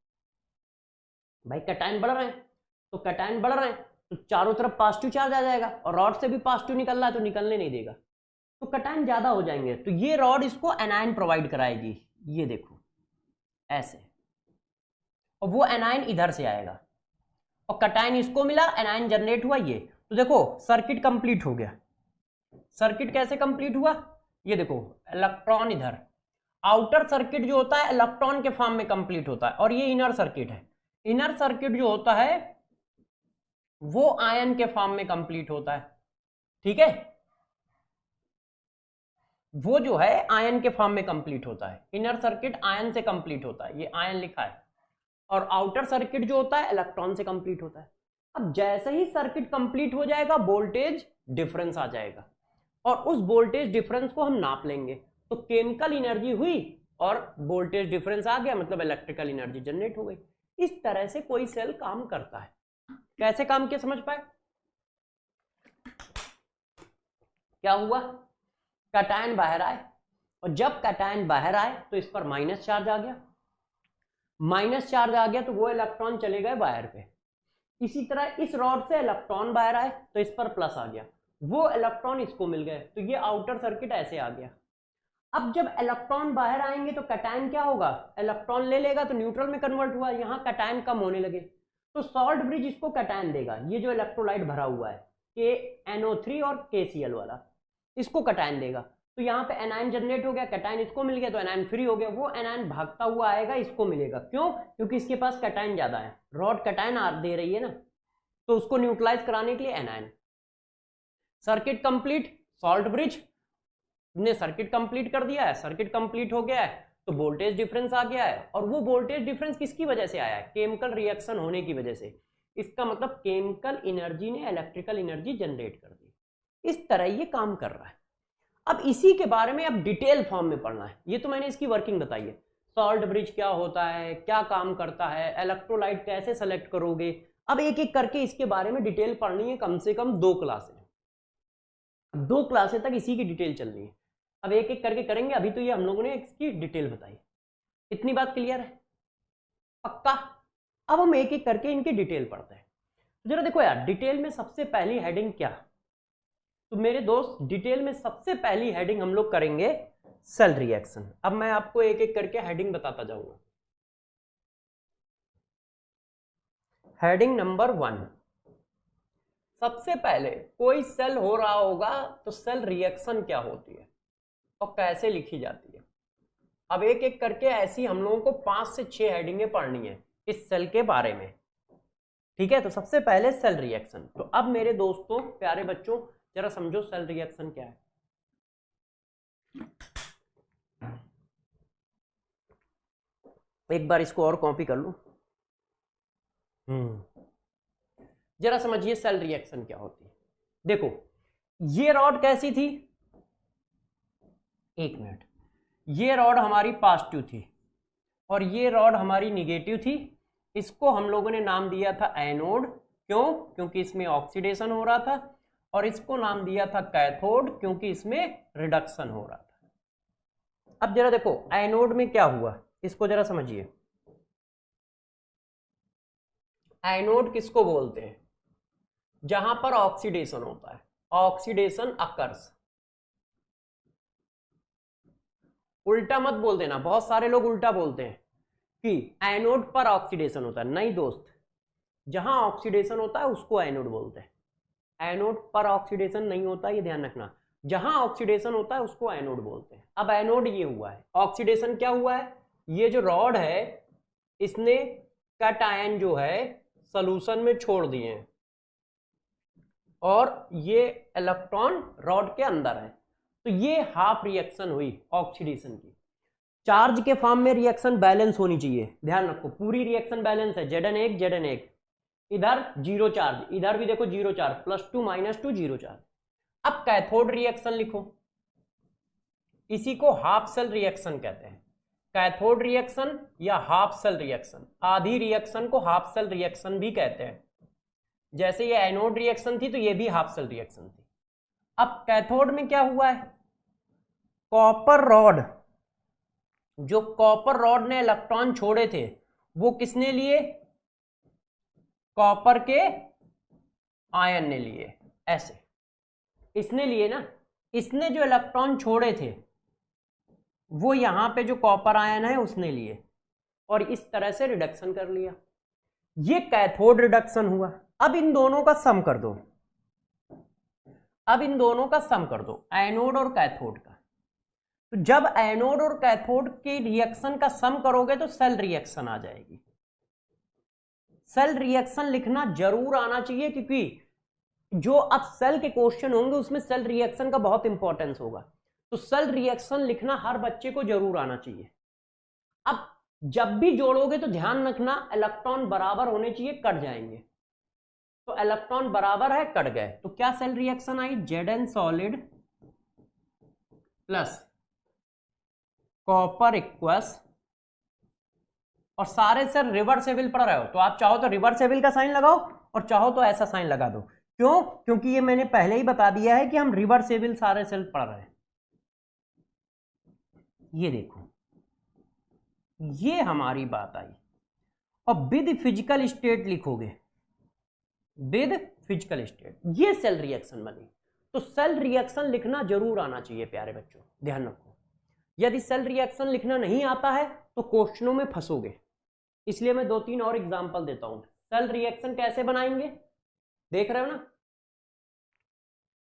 S1: भाई कैटायन बढ़ रहे हैं तो कैटायन बढ़ रहे हैं तो चारों तरफ पॉजिटिव चार्ज आ जाएगा, और रॉड से भी पॉजिटिव निकल रहा है तो निकलने नहीं देगा, तो कैटायन ज्यादा हो जाएंगे। तो ये रॉड इसको एनायन प्रोवाइड कराएगी, ये देखो ऐसे, और वो एनायन इधर से आएगा, और कैटायन इसको मिला, एनायन जनरेट हुआ ये। तो देखो सर्किट कंप्लीट हो गया। सर्किट कैसे कंप्लीट हुआ, ये देखो इलेक्ट्रॉन इधर, आउटर सर्किट जो होता है इलेक्ट्रॉन के फॉर्म में कंप्लीट होता है, और ये इनर सर्किट है। इनर सर्किट जो होता है वो आयन के फॉर्म में कंप्लीट होता है, ठीक है, वो जो है आयन के फॉर्म में कंप्लीट होता है। इनर सर्किट आयन से कंप्लीट होता है, ये आयन लिखा है, और आउटर सर्किट जो होता है इलेक्ट्रॉन से कंप्लीट होता है। अब जैसे ही सर्किट कंप्लीट हो जाएगा वोल्टेज डिफरेंस आ जाएगा, और उस वोल्टेज डिफरेंस को हम नाप लेंगे। तो केमिकल एनर्जी हुई और वोल्टेज डिफरेंस आ गया, मतलब इलेक्ट्रिकल एनर्जी जनरेट हो गई। इस तरह से कोई सेल काम करता है। कैसे काम किया समझ पाए? क्या हुआ, कैटायन बाहर आए, और जब कैटायन बाहर आए तो इस पर माइनस चार्ज आ गया, माइनस चार्ज आ गया तो वो इलेक्ट्रॉन चले गए वायर पे। इसी तरह इस रॉड से इलेक्ट्रॉन बाहर आए तो इस पर प्लस आ गया, वो इलेक्ट्रॉन इसको मिल गए, तो ये आउटर सर्किट ऐसे आ गया। अब जब इलेक्ट्रॉन बाहर आएंगे तो कैटायन क्या होगा, इलेक्ट्रॉन ले लेगा तो न्यूट्रल में कन्वर्ट हुआ, यहाँ कैटायन कम होने लगे, तो सॉल्ट ब्रिज इसको कैटायन देगा। ये जो इलेक्ट्रोलाइट भरा हुआ है KNO3 और KCl वाला, इसको कैटायन देगा, तो यहाँ पे एनायन जनरेट हो गया, कैटायन इसको मिल गया तो एनायन फ्री हो गया, वो एनायन भागता हुआ आएगा, इसको मिलेगा। क्यों? क्योंकि इसके पास कैटायन ज्यादा है, रॉड कैटायन दे रही है ना, तो उसको न्यूट्रलाइज कराने के लिए anion. Circuit complete, salt bridge ने सर्किट कंप्लीट कर दिया है, सर्किट कंप्लीट हो गया है तो वोल्टेज डिफरेंस आ गया है, और वो वोल्टेज डिफरेंस किसकी वजह से आया है, केमिकल रिएक्शन होने की वजह से। इसका मतलब केमिकल एनर्जी ने इलेक्ट्रिकल एनर्जी जनरेट कर दी। इस तरह ये काम कर रहा है। अब इसी के बारे में अब डिटेल फॉर्म में पढ़ना है। ये तो मैंने इसकी वर्किंग बताई है, सॉल्ट ब्रिज क्या होता है, क्या काम करता है, इलेक्ट्रोलाइट कैसे सेलेक्ट करोगे। अब एक एक करके इसके बारे में डिटेल पढ़नी है, कम से कम 2 क्लासें, 2 क्लासें तक इसी की डिटेल चलनी है। अब एक एक करके करेंगे, अभी तो ये हम लोगों ने इसकी डिटेल बताई, इतनी बात क्लियर है पक्का? अब हम एक एक करके इनकी डिटेल पढ़ते हैं। जरा देखो यार, डिटेल में सबसे पहली हेडिंग क्या, तो मेरे दोस्त डिटेल में सबसे पहली हेडिंग हम लोग करेंगे सेल रिएक्शन। अब मैं आपको एक एक करके हेडिंग बताता जाऊंगा। हेडिंग नंबर 1, सबसे पहले कोई सेल हो रहा होगा तो सेल रिएक्शन क्या होती है और कैसे लिखी जाती है। अब एक एक करके ऐसी हम लोगों को 5 से 6 हेडिंगें पढ़नी है इस सेल के बारे में, ठीक है? तो सबसे पहले सेल रिएक्शन। तो अब मेरे दोस्तों, प्यारे बच्चों, जरा समझो सेल रिएक्शन क्या है। एक बार इसको और कॉपी कर लूं। जरा समझिए सेल रिएक्शन क्या होती है। देखो, ये रॉड कैसी थी, एक मिनट, ये रॉड हमारी पॉजिटिव थी और ये रॉड हमारी निगेटिव थी। इसको हम लोगों ने नाम दिया था एनोड, क्यों? क्योंकि इसमें ऑक्सीडेशन हो रहा था। और इसको नाम दिया था कैथोड, क्योंकि इसमें रिडक्शन हो रहा था। अब जरा देखो एनोड में क्या हुआ, इसको जरा समझिए। एनोड किसको बोलते हैं? जहां पर ऑक्सीडेशन होता है, ऑक्सीडेशन अकर्स। उल्टा मत बोल देना, बहुत सारे लोग उल्टा बोलते हैं कि एनोड पर ऑक्सीडेशन होता है। नहीं दोस्त, जहां ऑक्सीडेशन होता है उसको एनोड बोलते हैं, एनोड पर ऑक्सीडेशन नहीं होता, ये ध्यान रखना। जहां ऑक्सीडेशन होता है उसको एनोड बोलते हैं। अब एनोड ये हुआ है, ऑक्सीडेशन क्या हुआ है, ये जो रॉड है इसने कैटायन जो है सॉल्यूशन में छोड़ दिए हैं और ये इलेक्ट्रॉन रॉड के अंदर है, तो ये हाफ रिएक्शन हुई ऑक्सीडेशन की। चार्ज के फॉर्म में रिएक्शन बैलेंस होनी चाहिए, ध्यान रखो, पूरी रिएक्शन बैलेंस है, Zn1 Zn1, इधर 0 चार्ज, इधर भी देखो 0 चार्ज, +2 -2 0 चार्ज। अब कैथोड रिएक्शन लिखो, इसी को हाफ सेल रिएक्शन कहते हैं। कैथोड रिएक्शन या हाफ सेल रिएक्शन, आधी रिएक्शन को हाफ सेल रिएक्शन भी कहते हैं। जैसे ये एनोड रिएक्शन थी तो ये भी हाफ सेल रिएक्शन थी। अब कैथोड में क्या हुआ है, कॉपर रॉड, जो कॉपर रॉड ने इलेक्ट्रॉन छोड़े थे वो किसने लिए, कॉपर के आयन ने लिए, ऐसे इसने लिए ना, इसने जो इलेक्ट्रॉन छोड़े थे वो यहां पे जो कॉपर आयन है उसने लिए और इस तरह से रिडक्शन कर लिया, ये कैथोड रिडक्शन हुआ। अब इन दोनों का सम कर दो, अब इन दोनों का सम कर दो, एनोड और कैथोड का। तो जब एनोड और कैथोड के रिएक्शन का सम करोगे तो सेल रिएक्शन आ जाएगी। सेल रिएक्शन लिखना जरूर आना चाहिए, क्योंकि जो अब सेल के क्वेश्चन होंगे उसमें सेल रिएक्शन का बहुत इंपॉर्टेंस होगा, तो सेल रिएक्शन लिखना हर बच्चे को जरूर आना चाहिए। अब जब भी जोड़ोगे तो ध्यान रखना इलेक्ट्रॉन बराबर होने चाहिए, कट जाएंगे, तो इलेक्ट्रॉन बराबर है, कट गए, तो क्या सेल रिएक्शन आई, Zn solid plus copper equals, और सारे सर रिवर्सेबल पढ़ रहे हो तो आप चाहो तो रिवर्सेबल का साइन लगाओ और चाहो तो ऐसा साइन लगा दो। क्यों? क्योंकि ये मैंने पहले ही बता दिया है कि हम रिवर्सेबल सारे सेल पढ़ रहे हैं। ये देखो, ये हमारी बात आई। और विद फिजिकल स्टेट लिखोगे, विद फिजिकल स्टेट, ये सेल रिएक्शन बनी। तो सेल रिएक्शन लिखना जरूर आना चाहिए प्यारे बच्चों, ध्यान रखो। यदि सेल रिएक्शन लिखना नहीं आता है तो क्वेश्चनों में फंसोगे, इसलिए मैं 2-3 और एग्जांपल देता हूं। सेल रिएक्शन कैसे बनाएंगे देख रहे हो ना।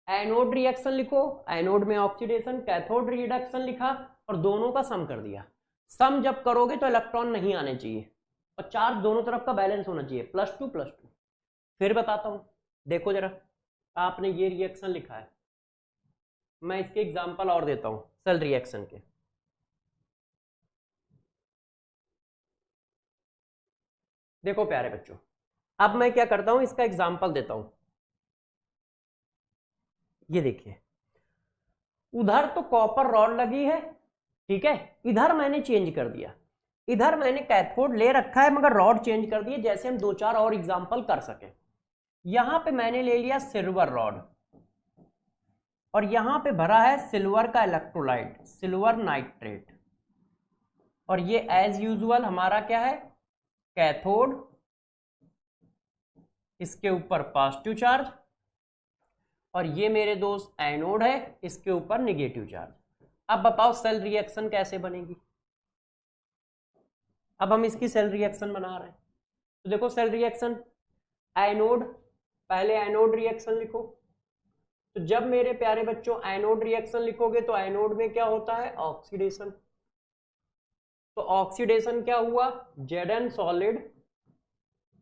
S1: एनोड रिएक्शन लिखो, एनोड में ऑक्सीडेशन, कैथोड रिडक्शन लिखा और दोनों का सम कर दिया। सम जब करोगे तो इलेक्ट्रॉन नहीं आने चाहिए और चार्ज दोनों तरफ का बैलेंस होना चाहिए, +2+2। फिर बताता हूं, देखो जरा, आपने ये रिएक्शन लिखा है, मैं इसके एग्जांपल और देता हूं सेल रिएक्शन के। देखो प्यारे बच्चों, अब मैं क्या करता हूं, इसका एग्जांपल देता हूं। ये देखिए, उधर तो कॉपर रॉड लगी है, ठीक है, इधर मैंने चेंज कर दिया, इधर मैंने कैथोड ले रखा है मगर रॉड चेंज कर दिए, जैसे हम 2-4 और एग्जांपल कर सके। यहां पे मैंने ले लिया सिल्वर रॉड और यहां पे भरा है सिल्वर का इलेक्ट्रोलाइट, सिल्वर नाइट्रेट, और ये एज यूजुअल हमारा क्या है, कैथोड, इसके ऊपर पॉजिटिव चार्ज, और ये मेरे दोस्त एनोड है, इसके ऊपर नेगेटिव चार्ज। अब बताओ सेल रिएक्शन कैसे बनेगी। अब हम इसकी सेल रिएक्शन बना रहे हैं, तो देखो सेल रिएक्शन, एनोड, पहले एनोड रिएक्शन लिखो। तो जब मेरे प्यारे बच्चों एनोड रिएक्शन लिखोगे तो एनोड में क्या होता है, ऑक्सीडेशन। तो ऑक्सीडेशन क्या हुआ, Zn सॉलिड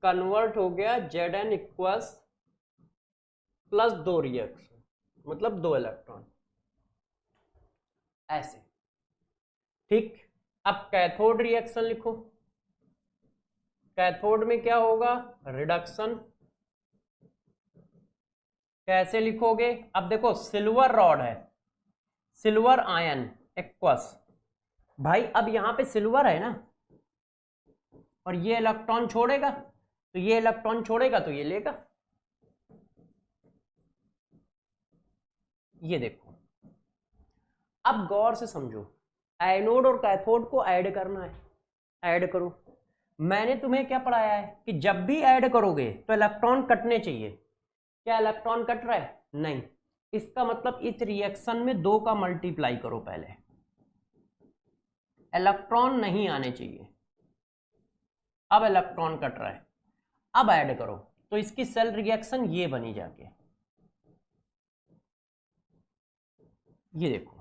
S1: कन्वर्ट हो गया Zn इक्वल्स +2 रिएक्शन, मतलब 2 इलेक्ट्रॉन, ऐसे, ठीक। अब कैथोड रिएक्शन लिखो, कैथोड में क्या होगा, रिडक्शन। कैसे लिखोगे, अब देखो सिल्वर रॉड है, सिल्वर आयन एक्वस, भाई अब यहां पे सिल्वर है ना, और ये इलेक्ट्रॉन छोड़ेगा, तो ये इलेक्ट्रॉन छोड़ेगा तो ये लेगा। ये देखो, अब गौर से समझो, एनोड और कैथोड को ऐड करना है, ऐड करो। मैंने तुम्हें क्या पढ़ाया है कि जब भी ऐड करोगे तो इलेक्ट्रॉन कटने चाहिए। क्या इलेक्ट्रॉन कट रहा है, नहीं, इसका मतलब इस रिएक्शन में 2 का मल्टीप्लाई करो पहले, इलेक्ट्रॉन नहीं आने चाहिए। अब इलेक्ट्रॉन कट रहा है, अब ऐड करो, तो इसकी सेल रिएक्शन ये बनी जाके, ये देखो।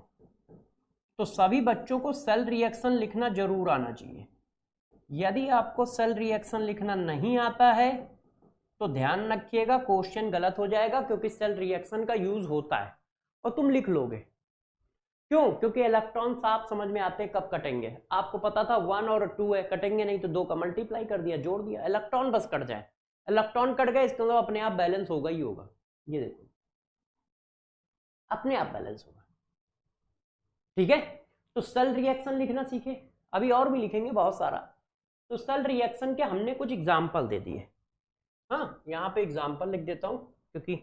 S1: तो सभी बच्चों को सेल रिएक्शन लिखना जरूर आना चाहिए। यदि आपको सेल रिएक्शन लिखना नहीं आता है तो ध्यान रखिएगा, क्वेश्चन गलत हो जाएगा, क्योंकि सेल रिएक्शन का यूज होता है और तुम लिख लोगे। क्यों? क्योंकि इलेक्ट्रॉन साफ समझ में आते कब कटेंगे। आपको पता था 1 और 2 है, कटेंगे नहीं, तो 2 का मल्टीप्लाई कर दिया, जोड़ दिया, इलेक्ट्रॉन बस कट जाए। इलेक्ट्रॉन कट गए, इसका मतलब अपने आप बैलेंस होगा ही होगा। ये देखो, अपने आप बैलेंस होगा, ठीक है। तो सेल रिएक्शन लिखना सीखे, अभी और भी लिखेंगे बहुत सारा। तो सेल रिएक्शन के हमने कुछ एग्जाम्पल दे दिए। हाँ, यहाँ पे एग्जाम्पल लिख देता हूं, क्योंकि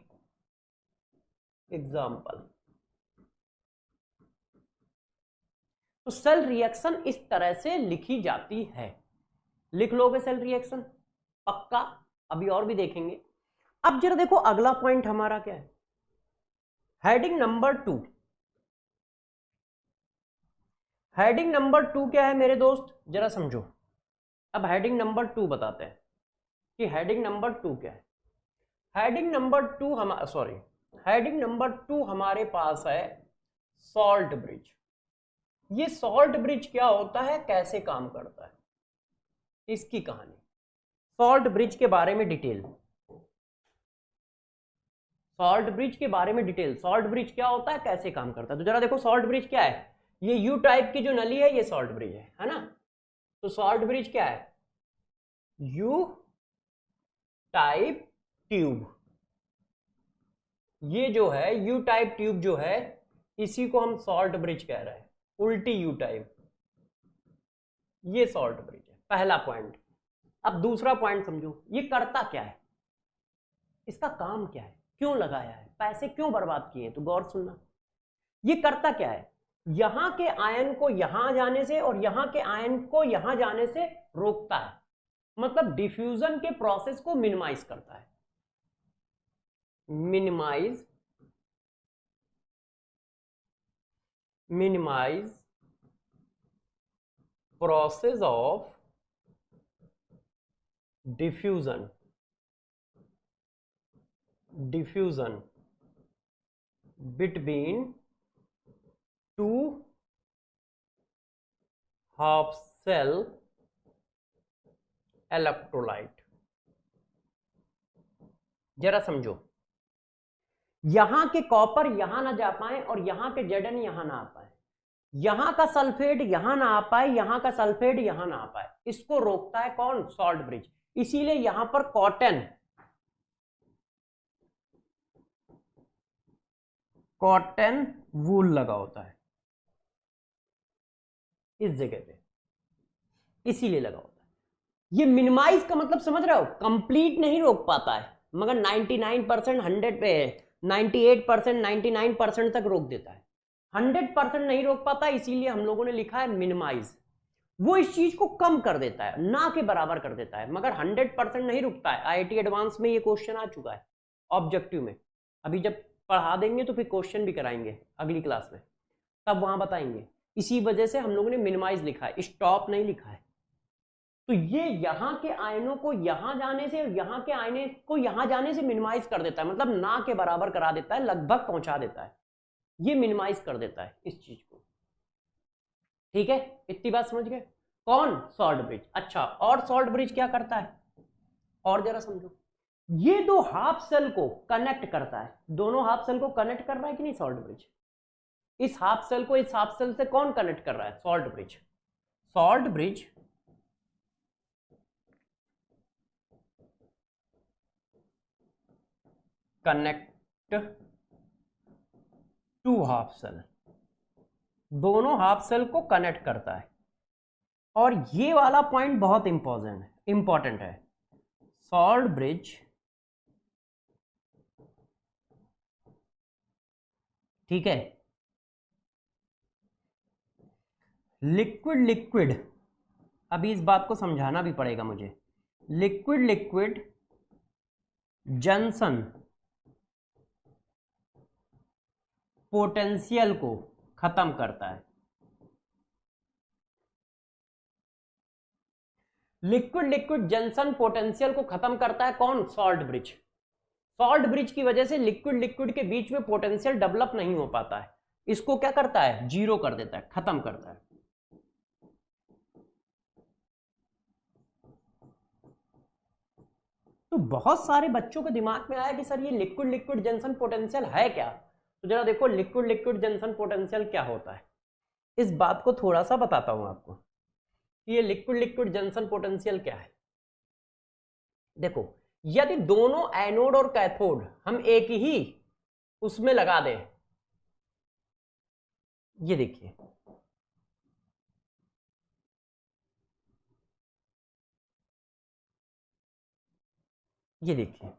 S1: एग्जाम्पल, तो सेल रिएक्शन इस तरह से लिखी जाती है। लिख लोगे सेल रिएक्शन पक्का, अभी और भी देखेंगे। अब जरा देखो अगला पॉइंट हमारा क्या है, हेडिंग नंबर 2। हेडिंग नंबर 2 क्या है मेरे दोस्त, जरा समझो। अब हेडिंग नंबर 2 बताते हैं कि हेडिंग नंबर 2 क्या है। हेडिंग नंबर 2 हेडिंग नंबर 2 हमारे पास है सॉल्ट ब्रिज। ये सॉल्ट ब्रिज क्या होता है, कैसे काम करता है, इसकी कहानी, सॉल्ट ब्रिज के बारे में डिटेल, सॉल्ट ब्रिज के बारे में डिटेल, सॉल्ट ब्रिज क्या होता है, कैसे काम करता है। तो जरा देखो सॉल्ट ब्रिज क्या है, ये यू टाइप की जो नली है ये सॉल्ट ब्रिज है ना। तो सॉल्ट ब्रिज क्या है, यू टाइप ट्यूब, ये जो है यू टाइप ट्यूब जो है, इसी को हम सॉल्ट ब्रिज कह रहे हैं, उल्टी यू टाइप। ये सॉल्ट ब्रिज है, पहला पॉइंट। अब दूसरा पॉइंट समझो, ये करता क्या है, इसका काम क्या है, क्यों लगाया है, पैसे क्यों बर्बाद किए, तो गौर सुनना। ये करता क्या है, यहां के आयन को यहां जाने से और यहां के आयन को यहां जाने से रोकता है, मतलब डिफ्यूजन के प्रोसेस को मिनिमाइज करता है। Minimize process of diffusion between two half cell electrolyte. जरा समझो, यहां के कॉपर यहां ना जा पाए और यहां के Zn यहां ना आ पाए, यहां का सल्फेट यहां ना आ पाए, यहां का सल्फेट यहां ना आ पाए, इसको रोकता है कौन, सॉल्ट ब्रिज। इसीलिए यहां पर कॉटन वूल लगा होता है इस जगह पे, इसीलिए लगा होता है। ये मिनिमाइज का मतलब समझ रहे हो, कंप्लीट नहीं रोक पाता है, मगर 99%, 100 पे 98%, 99% तक रोक देता है। 100% नहीं रोक पाता, इसीलिए हम लोगों ने लिखा है मिनिमाइज। वो इस चीज को कम कर देता है, ना के बराबर कर देता है, मगर 100% नहीं रुकता है। आईआईटी एडवांस में ये क्वेश्चन आ चुका है ऑब्जेक्टिव में, अभी जब पढ़ा देंगे तो फिर क्वेश्चन भी कराएंगे अगली क्लास में, तब वहां बताएंगे। इसी वजह से हम लोगों ने मिनिमाइज लिखा है, स्टॉप नहीं लिखा है। तो ये यहां के आयनों को यहां जाने से और यहां के आयनों को यहां जाने से मिनिमाइज कर देता है, मतलब ना के बराबर करा देता है, लगभग पहुंचा देता है, ये मिनिमाइज कर देता है इस चीज को। ठीक है, इतनी बात समझ गए। कौन, सॉल्ट ब्रिज। अच्छा, और सॉल्ट ब्रिज क्या करता है, और जरा समझो, ये दो हाफ सेल को कनेक्ट करता है, दोनों हाफ सेल को कनेक्ट कर रहा है कि नहीं सॉल्ट ब्रिज। इस हाफ सेल को इस हाफ सेल से कौन कनेक्ट कर रहा है, salt bridge. Salt bridge connect two half cell, दोनों हाफ सेल को कनेक्ट करता है। और ये वाला पॉइंट बहुत इंपॉर्टेंट है, सॉल्ट ब्रिज, ठीक है, लिक्विड, अभी इस बात को समझाना भी पड़ेगा मुझे, लिक्विड जंक्शन पोटेंशियल को खत्म करता है। लिक्विड जंक्शन पोटेंशियल को खत्म करता है कौन, सॉल्ट ब्रिज। सॉल्ट ब्रिज की वजह से लिक्विड के बीच में पोटेंशियल डेवलप नहीं हो पाता है, इसको क्या करता है, जीरो कर देता है, खत्म करता है। तो बहुत सारे बच्चों के दिमाग में आया कि सर ये लिक्विड जंक्शन पोटेंशियल है क्या, तो जरा देखो लिक्विड जंक्शन पोटेंशियल क्या होता है, इस बात को थोड़ा सा बताता हूं आपको, ये लिक्विड जंक्शन पोटेंशियल क्या है। देखो, यदि दोनों एनोड और कैथोड हम एक ही उसमें लगा दें, ये देखिए, ये देखिए,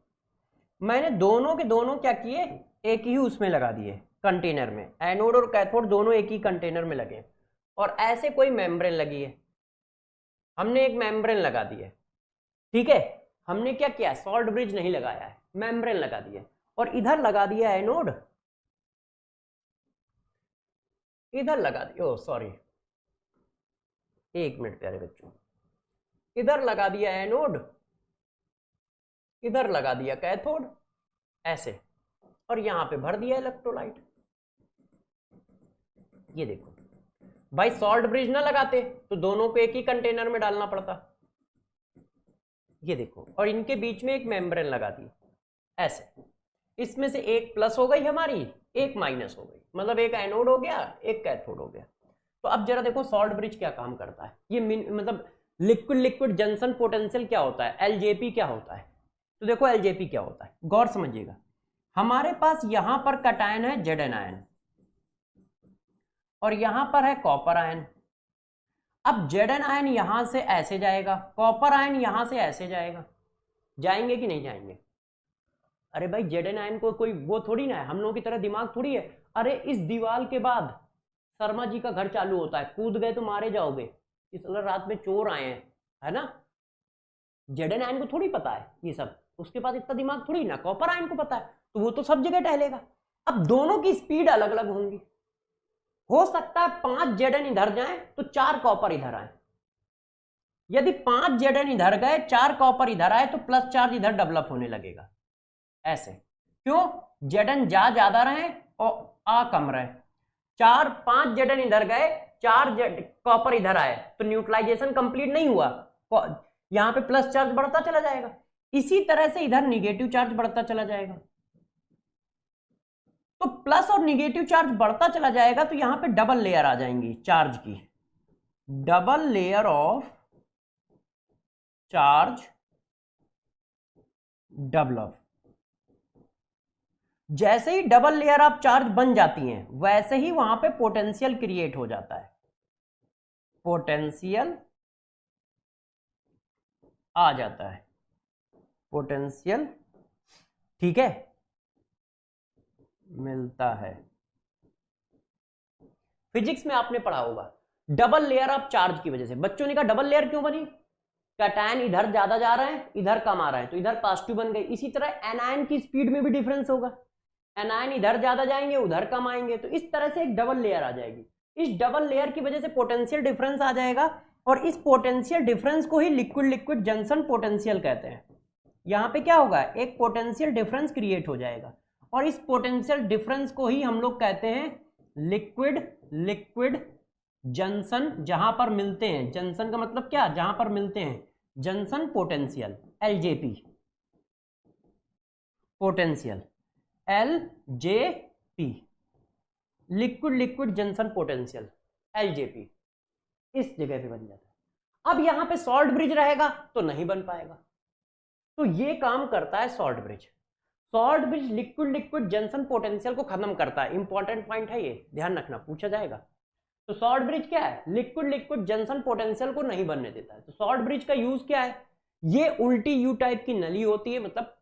S1: मैंने दोनों के दोनों क्या किए, एक ही उसमें लगा दिए कंटेनर में, एनोड और कैथोड दोनों एक ही कंटेनर में लगे, और ऐसे कोई मेम्ब्रेन लगी है, हमने एक मेम्ब्रेन लगा दी है, ठीक है, हमने क्या किया, सॉल्ट ब्रिज नहीं लगाया है, मेम्ब्रेन लगा दिया, और इधर लगा दिया एनोड, इधर लगा दिया, ओ सॉरी, एक मिनट प्यारे बच्चों, इधर लगा दिया एनोड, इधर लगा दिया कैथोड, ऐसे, और यहां पे भर दिया इलेक्ट्रोलाइट। ये देखो भाई, सॉल्ट ब्रिज ना लगाते तो दोनों को एक ही कंटेनर में डालना पड़ता, ये देखो, और इनके बीच में एक मेम्ब्रेन लगा दी ऐसे, इसमें से एक प्लस हो गई हमारी, एक माइनस हो गई, मतलब एक एनोड हो गया, एक कैथोड हो गया। तो अब जरा देखो सॉल्ट ब्रिज क्या काम करता है, ये मतलब लिक्विड जंक्शन पोटेंशियल क्या होता है, एलजेपी क्या होता है। तो देखो एलजेपी क्या होता है, गौर समझिएगा, हमारे पास यहां पर कटायन है Zn आयन, और यहां पर है कॉपर आयन। अब Zn आयन यहां से ऐसे जाएगा, कॉपर आयन यहां से ऐसे जाएगा, जाएंगे कि नहीं जाएंगे? अरे भाई Zn आयन को कोई वो थोड़ी ना है, हम लोगों की तरह दिमाग थोड़ी है। अरे इस दीवार के बाद शर्मा जी का घर चालू होता है, कूद गए तो मारे जाओगे, इस रात में चोर आए हैं, है ना। Zn आयन को थोड़ी पता है ये सब, उसके पास इतना दिमाग थोड़ी ना, कॉपर आयन को पता है, तो वो तो सब जगह टहलेगा। अब दोनों की स्पीड अलग अलग होंगी, हो सकता है 5 Zn इधर जाए तो 4 कॉपर इधर आए। यदि 5 Zn इधर गए 4 कॉपर इधर आए तो प्लस चार्ज इधर डेवलप होने लगेगा, ऐसे। क्यों? Zn ज्यादा रहे और आ कम रहे। 5 Zn इधर गए, 4 कॉपर इधर आए तो न्यूट्रलाइजेशन कंप्लीट नहीं हुआ, यहां पे प्लस चार्ज बढ़ता चला जाएगा। इसी तरह से इधर निगेटिव चार्ज बढ़ता चला जाएगा, तो प्लस और निगेटिव चार्ज बढ़ता चला जाएगा, तो यहां पे डबल लेयर आ जाएंगी चार्ज की, double layer of charge develop. जैसे ही डबल लेयर ऑफ चार्ज बन जाती हैं वैसे ही वहां पे पोटेंशियल क्रिएट हो जाता है, पोटेंशियल आ जाता है, पोटेंशियल, ठीक है, मिलता है। फिजिक्स में आपने पढ़ा होगा डबल लेयर ऑफ चार्ज की वजह से, बच्चों ने कहा डबल लेयर क्यों बनी? कैटायन इधर ज्यादा जा रहे हैं, इधर कम आ रहे हैं, तो इधर पॉजिटिव बन गए। इसी तरह एनायन की स्पीड में भी डिफरेंस होगा, एनायन इधर ज्यादा जाएंगे उधर कम आएंगे, तो इस तरह से एक डबल लेयर आ जाएगी। इस डबल लेयर की वजह से पोटेंशियल डिफरेंस आ जाएगा, और इस पोटेंशियल डिफरेंस को ही लिक्विड लिक्विड जंक्शन पोटेंशियल कहते हैं। यहाँ पे क्या होगा, एक पोटेंशियल डिफरेंस क्रिएट हो जाएगा, और इस पोटेंशियल डिफरेंस को ही हम लोग कहते हैं लिक्विड लिक्विड जंक्शन, जहां पर मिलते हैं, जंक्शन का मतलब क्या, जहां पर मिलते हैं, junction potential, LJP potential, LJP, liquid liquid junction potential, LJP, इस जगह पे बन जाता है। अब यहां पे सॉल्ट ब्रिज रहेगा तो नहीं बन पाएगा, तो ये काम करता है salt bridge. Salt bridge liquid liquid junction potential को खत्म करता है, इंपॉर्टेंट पॉइंट है ये, ध्यान रखना, पूछा जाएगा। तो सॉल्ट ब्रिज क्या है, लिक्विड लिक्विड जंक्शन पोटेंशियल को नहीं बनने देता है। तो सॉल्ट ब्रिज का यूज क्या है, ये उल्टी यू टाइप की नली होती है, मतलब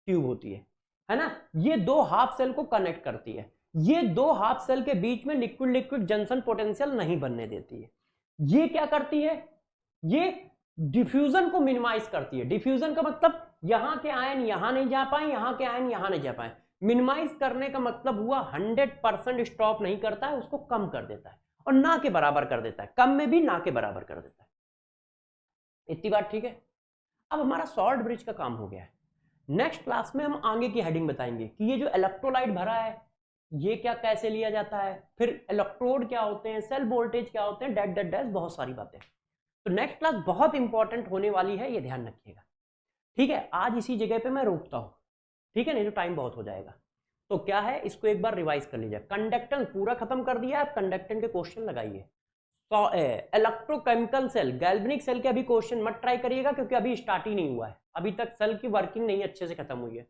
S1: ट्यूब होती है ना, ये दो हाफ सेल को कनेक्ट करती है, ये दो हाफ सेल के बीच में लिक्विड लिक्विड जंक्शन पोटेंशियल नहीं बनने देती है। ये क्या करती है, ये डिफ्यूजन को मिनिमाइज करती है। डिफ्यूजन का मतलब यहां के आयन यहां नहीं जा पाए, यहां के आयन यहां नहीं जा पाए। मिनिमाइज करने का मतलब हुआ 100% स्टॉप नहीं करता है, उसको कम कर देता है, और ना के बराबर कर देता है, कम में भी ना के बराबर कर देता है। इतनी बात ठीक है। अब हमारा सॉल्ट ब्रिज का काम हो गया है। नेक्स्ट क्लास में हम आगे की हेडिंग बताएंगे कि ये जो इलेक्ट्रोलाइट भरा है ये क्या कैसे लिया जाता है, फिर इलेक्ट्रोड क्या होते हैं, सेल वोल्टेज क्या होते हैं, डैट डैट डैट, बहुत सारी बातें। तो नेक्स्ट क्लास बहुत इंपॉर्टेंट होने वाली है, ये ध्यान रखिएगा, ठीक है। आज इसी जगह पे मैं रोकता हूं, ठीक है, नहीं तो टाइम बहुत हो जाएगा। तो क्या है, इसको एक बार रिवाइज कर लीजिए। कंडक्टेंस पूरा खत्म कर दिया, आप कंडक्टेंस के क्वेश्चन लगाइए। इलेक्ट्रोकेमिकल सेल, गैल्वेनिक सेल के अभी क्वेश्चन मत ट्राई करिएगा, क्योंकि अभी स्टार्ट ही नहीं हुआ है, अभी तक सेल की वर्किंग नहीं अच्छे से खत्म हुई है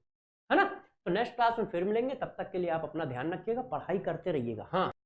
S1: ना। तो नेक्स्ट क्लास में फिर मिलेंगे, तब तक के लिए आप अपना ध्यान रखिएगा, पढ़ाई करते रहिएगा। हाँ।